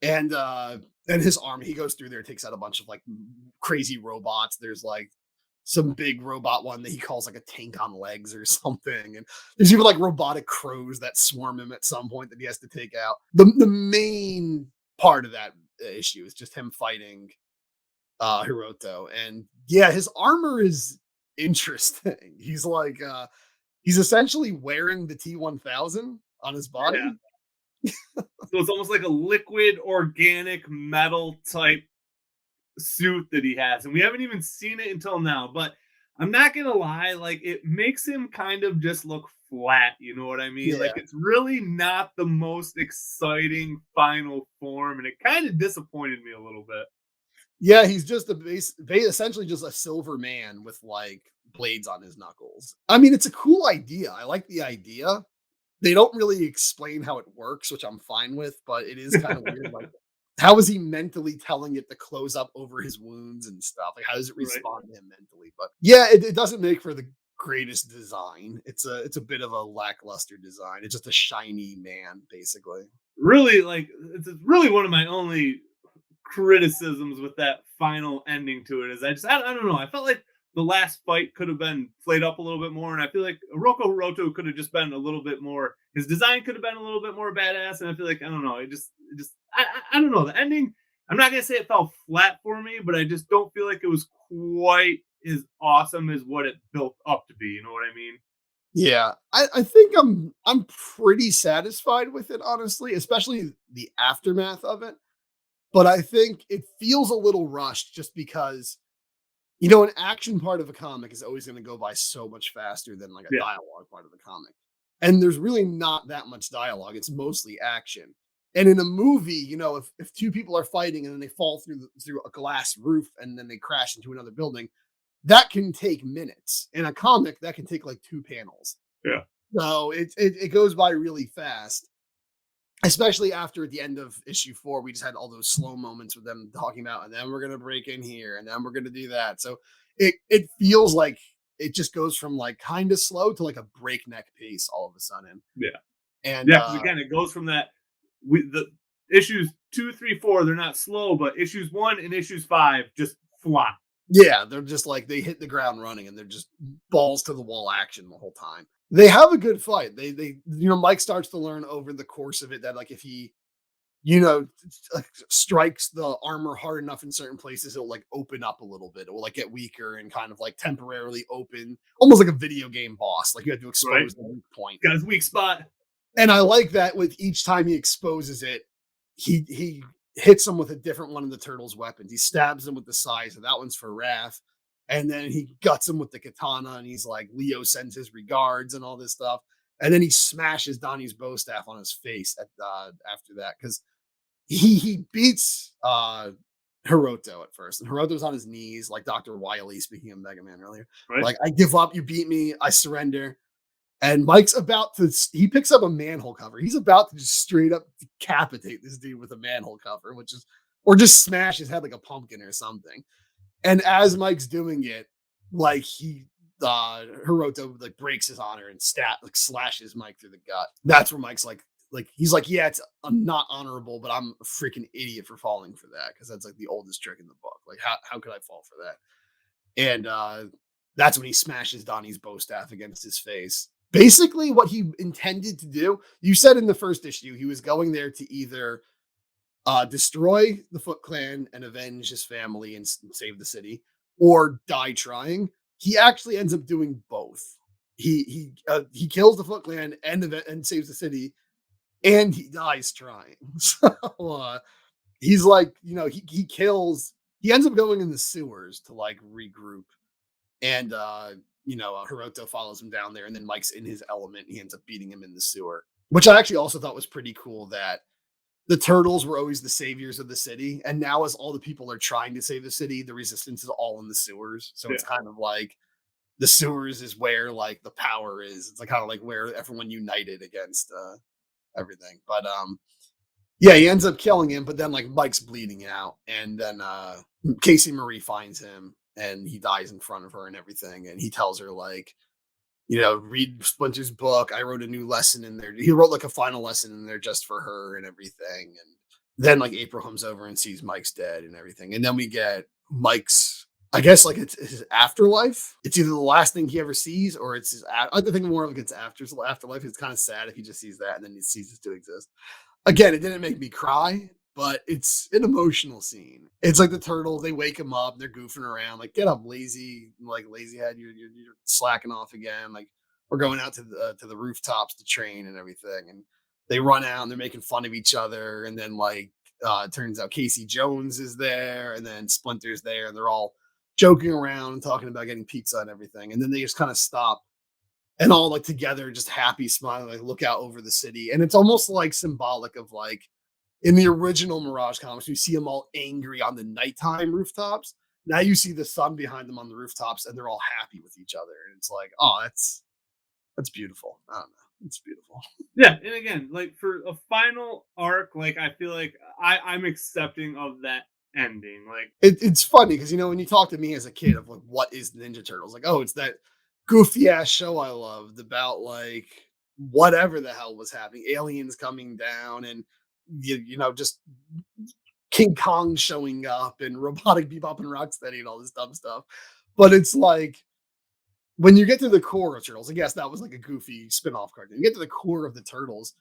And his army, he goes through there, takes out a bunch of like crazy robots. There's like some big robot one that he calls like a tank on legs or something. And there's even like robotic crows that swarm him at some point that he has to take out. The main part of that issue is just him fighting Hiroto. And yeah, his armor is interesting. He's like he's essentially wearing the T-1000 on his body. Yeah. So it's almost like a liquid organic metal type suit that he has, and we haven't even seen it until now. But I'm not gonna lie, like it makes him kind of just look flat, you know what I mean? Yeah. Like it's really not the most exciting final form, and it kind of disappointed me a little bit. Yeah, he's just essentially just a silver man with like blades on his knuckles. I mean, it's a cool idea. I like the idea. They don't really explain how it works, which I'm fine with, but it is kind of weird. Like, how is he mentally telling it to close up over his wounds and stuff? Like, how does it respond to him mentally? But yeah, it doesn't make for the greatest design. It's a bit of a lackluster design. It's just a shiny man, basically. Really, like it's really one of my only criticisms with that final ending to it is I don't know. I felt like the last fight could have been played up a little bit more, and I feel like Hiroko Hiroto could have just been a little bit more. His design could have been a little bit more badass, and I feel like I don't know. I don't know. The ending, I'm not gonna say it fell flat for me, but I just don't feel like it was quite as awesome as what it built up to be. You know what I mean? Yeah, I think I'm pretty satisfied with it, honestly, especially the aftermath of it. But I think it feels a little rushed just because, an action part of a comic is always going to go by so much faster than like a dialogue part of a comic. And there's really not that much dialogue. It's mostly action. And in a movie, you know, if two people are fighting and then they fall through a glass roof and then they crash into another building, that can take minutes. In a comic, that can take like 2 panels. Yeah. So it goes by really fast. Especially after at the end of issue 4, we just had all those slow moments with them talking about, and then we're gonna break in here, and then we're gonna do that. So it feels like it just goes from like kind of slow to like a breakneck pace all of a sudden. Yeah. And Yeah, because again, it goes from that the issues 2, 3, 4, they're not slow, but issues 1 and issues 5 just fly. yeah, they're just like they hit the ground running and they're just balls to the wall action the whole time. They have a good fight. They you know, Mike starts to learn over the course of it that like if he, you know, like strikes the armor hard enough in certain places, it'll like open up a little bit. It will like get weaker and kind of like temporarily open, almost like a video game boss. Like you have to expose the weak point. Got his weak spot. And I like that with each time he exposes it, he hits him with a different one of the turtle's weapons. He stabs him with the size, and that one's for Wrath. And then he guts him with the katana, and he's like, Leo sends his regards and all this stuff. And then he smashes Donnie's bow staff on his face after that, because he beats Hiroto at first, and Hiroto's on his knees, like Dr. Wily speaking of Mega Man earlier. Right. Like, I give up, you beat me, I surrender. And Mike's about to, he picks up a manhole cover. He's about to just straight up decapitate this dude with a manhole cover, or just smash his head like a pumpkin or something. And as Mike's doing it, like Hiroto like breaks his honor and slashes Mike through the gut. That's where Mike's like he's like, yeah, I'm not honorable, but I'm a freaking idiot for falling for that, because that's like the oldest trick in the book. Like how could I fall for that? And that's when he smashes Donnie's bow staff against his face. Basically, what he intended to do, you said in the first issue, he was going there to either destroy the Foot Clan and avenge his family and save the city, or die trying. He actually ends up doing both. He kills the Foot Clan and saves the city, and he dies trying. So he's like, you know, he ends up going in the sewers to like regroup, and you know, Hiroto follows him down there, and then Mike's in his element. He ends up beating him in the sewer, which I actually also thought was pretty cool, that the turtles were always the saviors of the city, and now as all the people are trying to save the city, the resistance is all in the sewers. So it's kind of like the sewers is where like the power is. It's like kind of like where everyone united against everything. But yeah, he ends up killing him, but then like Mike's bleeding out, and then Casey Marie finds him, and he dies in front of her and everything. And he tells her, like, you know, read Splinter's book. I wrote a new lesson in there. He wrote like a final lesson in there just for her and everything. And then like April comes over and sees Mike's dead and everything. And then we get Mike's, I guess like it's his afterlife. It's either the last thing he ever sees, or it's his, I think more like it's afterlife. It's kind of sad if he just sees that and then he ceases to exist. Again, it didn't make me cry, but it's an emotional scene. It's like the turtles, they wake him up, they're goofing around, like, get up, lazy head, you're slacking off again. Like, we're going out to the rooftops to train and everything. And they run out and they're making fun of each other. And then like, it turns out Casey Jones is there, and then Splinter's there, and they're all joking around and talking about getting pizza and everything. And then they just kind of stop and all like together, just happy, smiling, like look out over the city. And it's almost like symbolic of like, in the original Mirage comics, you see them all angry on the nighttime rooftops. Now you see the sun behind them on the rooftops, and they're all happy with each other. And it's like, oh, that's beautiful. I don't know. It's beautiful. Yeah. And again, like for a final arc, like I feel like I'm accepting of that ending. Like it's funny because, you know, when you talk to me as a kid of like, what is Ninja Turtles? Like, oh, it's that goofy ass show I loved about like whatever the hell was happening, aliens coming down, and you know, just King Kong showing up and Robotic Bebop and Rocksteady and all this dumb stuff. But it's like, when you get to the core of Turtles, I guess that was like a goofy spin-off cartoon. You get to the core of the Turtles,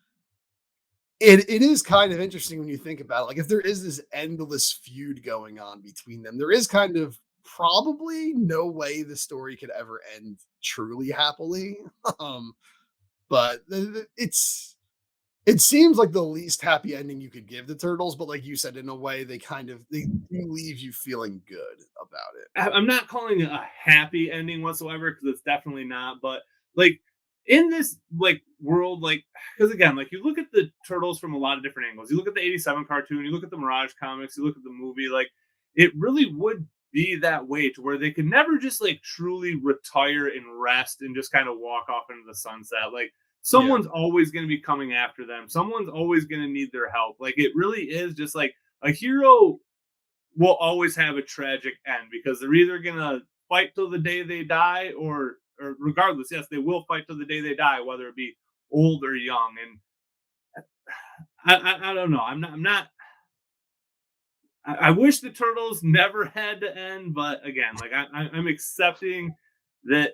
it is kind of interesting when you think about it. Like, if there is this endless feud going on between them, there is kind of probably no way the story could ever end truly happily. But it seems like the least happy ending you could give the Turtles, but like you said, in a way, they leave you feeling good about it. I'm not calling it a happy ending whatsoever, because it's definitely not. But like in this like world, like, because again, like you look at the Turtles from a lot of different angles. You look at the '87 cartoon, you look at the Mirage comics, you look at the movie. Like, it really would be that way to where they could never just like truly retire and rest and just kind of walk off into the sunset. Like, someone's always going to be coming after them. Someone's always going to need their help. Like, it really is just like a hero will always have a tragic end because they're either going to fight till the day they die, or regardless, yes, they will fight till the day they die, whether it be old or young. And I don't know. I'm not. I wish the Turtles never had to end, but again, like I'm accepting that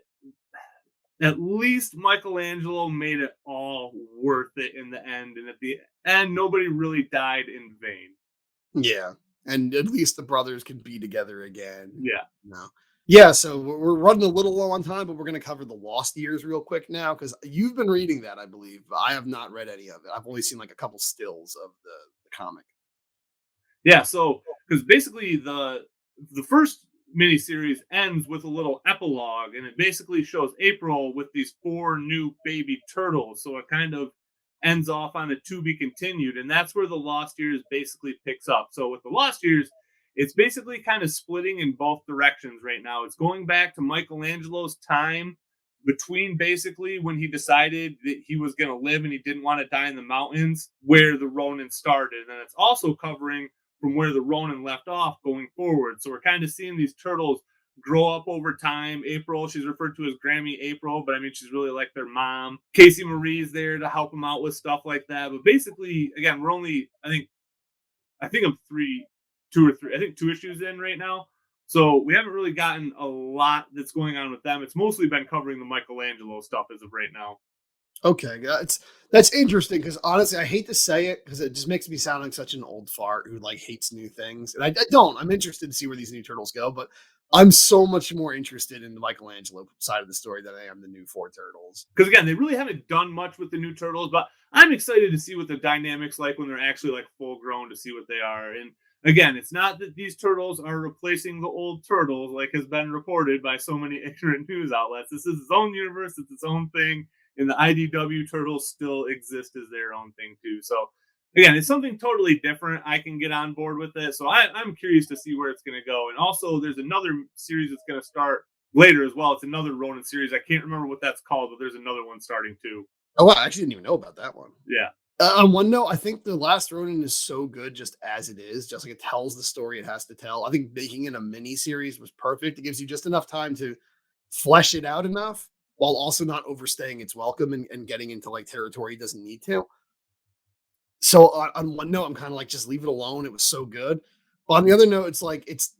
at least Michelangelo made it all worth it in the end, and at the end, nobody really died in vain. Yeah, and at least the brothers can be together again. Yeah. No. Yeah, so we're running a little low on time, but we're going to cover the Lost Years real quick now because you've been reading that, I believe. I have not read any of it. I've only seen like a couple stills of the comic. Yeah, so because basically the first miniseries ends with a little epilogue, and it basically shows April with these 4 new baby turtles. So it kind of ends off on a to be continued, and that's where the Lost Years basically picks up. So with the Lost Years, it's basically kind of splitting in both directions right now. It's going back to Michelangelo's time between basically when he decided that he was going to live and he didn't want to die in the mountains, where the Ronin started. And it's also covering from where the Ronin left off going forward. So we're kind of seeing these turtles grow up over time. April, she's referred to as Grammy April, but I mean, she's really like their mom. Casey Marie's there to help them out with stuff like that. But basically, again, we're only, I think I'm 2 issues in right now. So we haven't really gotten a lot that's going on with them. It's mostly been covering the Michelangelo stuff as of right now. Okay, that's interesting because honestly, I hate to say it because it just makes me sound like such an old fart who like hates new things, and I don't. I'm interested to see where these new turtles go, but I'm so much more interested in the Michelangelo side of the story than I am the new 4 turtles. Because again, they really haven't done much with the new turtles, but I'm excited to see what the dynamics like when they're actually like full grown, to see what they are. And again, it's not that these turtles are replacing the old turtles like has been reported by so many ignorant news outlets. This is its own universe, it's its own thing. And the IDW turtles still exist as their own thing too. So again, it's something totally different. I can get on board with it. So I'm curious to see where it's going to go. And also there's another series that's going to start later as well. It's another Ronin series. I can't remember what that's called, but there's another one starting too. Oh, wow, I actually didn't even know about that one. Yeah. On one note, I think the Last Ronin is so good just as it is, just like it tells the story it has to tell. I think making it a mini series was perfect. It gives you just enough time to flesh it out enough while also not overstaying its welcome and getting into like territory it doesn't need to. So on one note, I'm kind of like, just leave it alone. It was so good. But on the other note, it's like, it's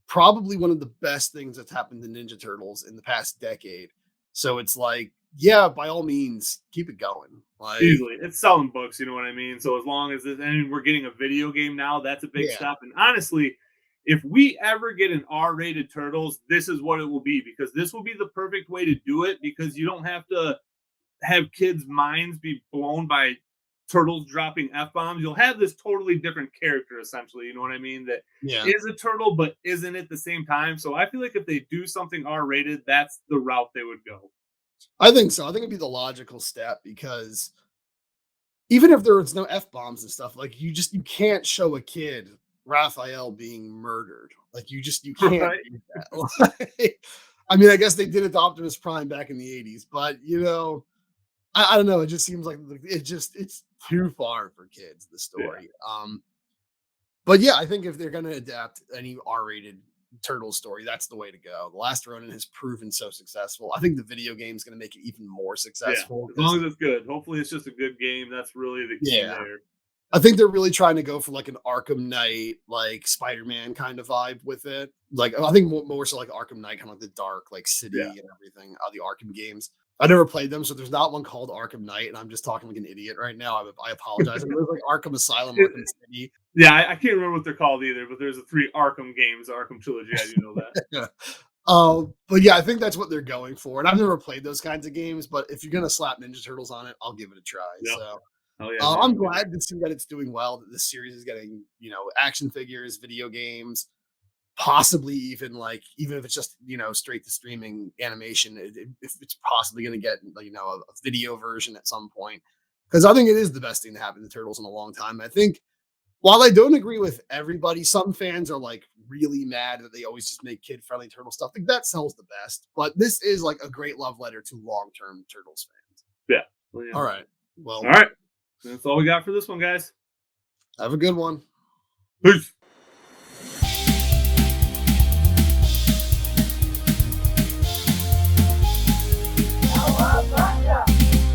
probably one of the best things that's happened to Ninja Turtles in the past decade. So it's like, yeah, by all means, keep it going. Like, easily. It's selling books, you know what I mean? So as long as and we're getting a video game now, that's a big step. And honestly, if we ever get an R-rated Turtles, this is what it will be, because this will be the perfect way to do it, because you don't have to have kids' minds be blown by turtles dropping F-bombs. You'll have this totally different character, essentially, you know what I mean? That is a turtle, but isn't at the same time. So I feel like if they do something R-rated, that's the route they would go. I think so. I think it'd be the logical step, because even if there was no F-bombs and stuff, like you can't show a kid Raphael being murdered. Like you can't do that. I mean, I guess they did it to Optimus Prime back in the 80s, but you know, I don't know. It just seems like it's too far for kids, the story. Yeah. But yeah, I think if they're going to adapt any R-rated Turtle story, that's the way to go. The Last Ronin has proven so successful. I think the video game is going to make it even more successful. Yeah, as long as it's good. Hopefully it's just a good game. That's really the key there. I think they're really trying to go for like an Arkham Knight, like Spider-Man kind of vibe with it. Like, I think more so like Arkham Knight, kind of like the dark, like city and everything, the Arkham games. I never played them, so there's not one called Arkham Knight, and I'm just talking like an idiot right now. I apologize. It was like Arkham Asylum, Arkham City. Yeah, I can't remember what they're called either, but there's 3 Arkham games, Arkham Trilogy. I do know that. But yeah, I think that's what they're going for. And I've never played those kinds of games, but if you're gonna slap Ninja Turtles on it, I'll give it a try. Yep. So I'm glad to see that it's doing well, that this series is getting, action figures, video games. possibly even if it's just straight to streaming animation, if it's possibly going to get a video version at some point, because I think it is the best thing to happen to Turtles in a long time. I think while I don't agree with everybody, some fans are like really mad that they always just make kid friendly Turtle stuff. I think that sells the best, but this is like a great love letter to long term Turtles fans. Yeah. Well, yeah. All right. Well, all right. That's all we got for this one, guys. Have a good one. Peace.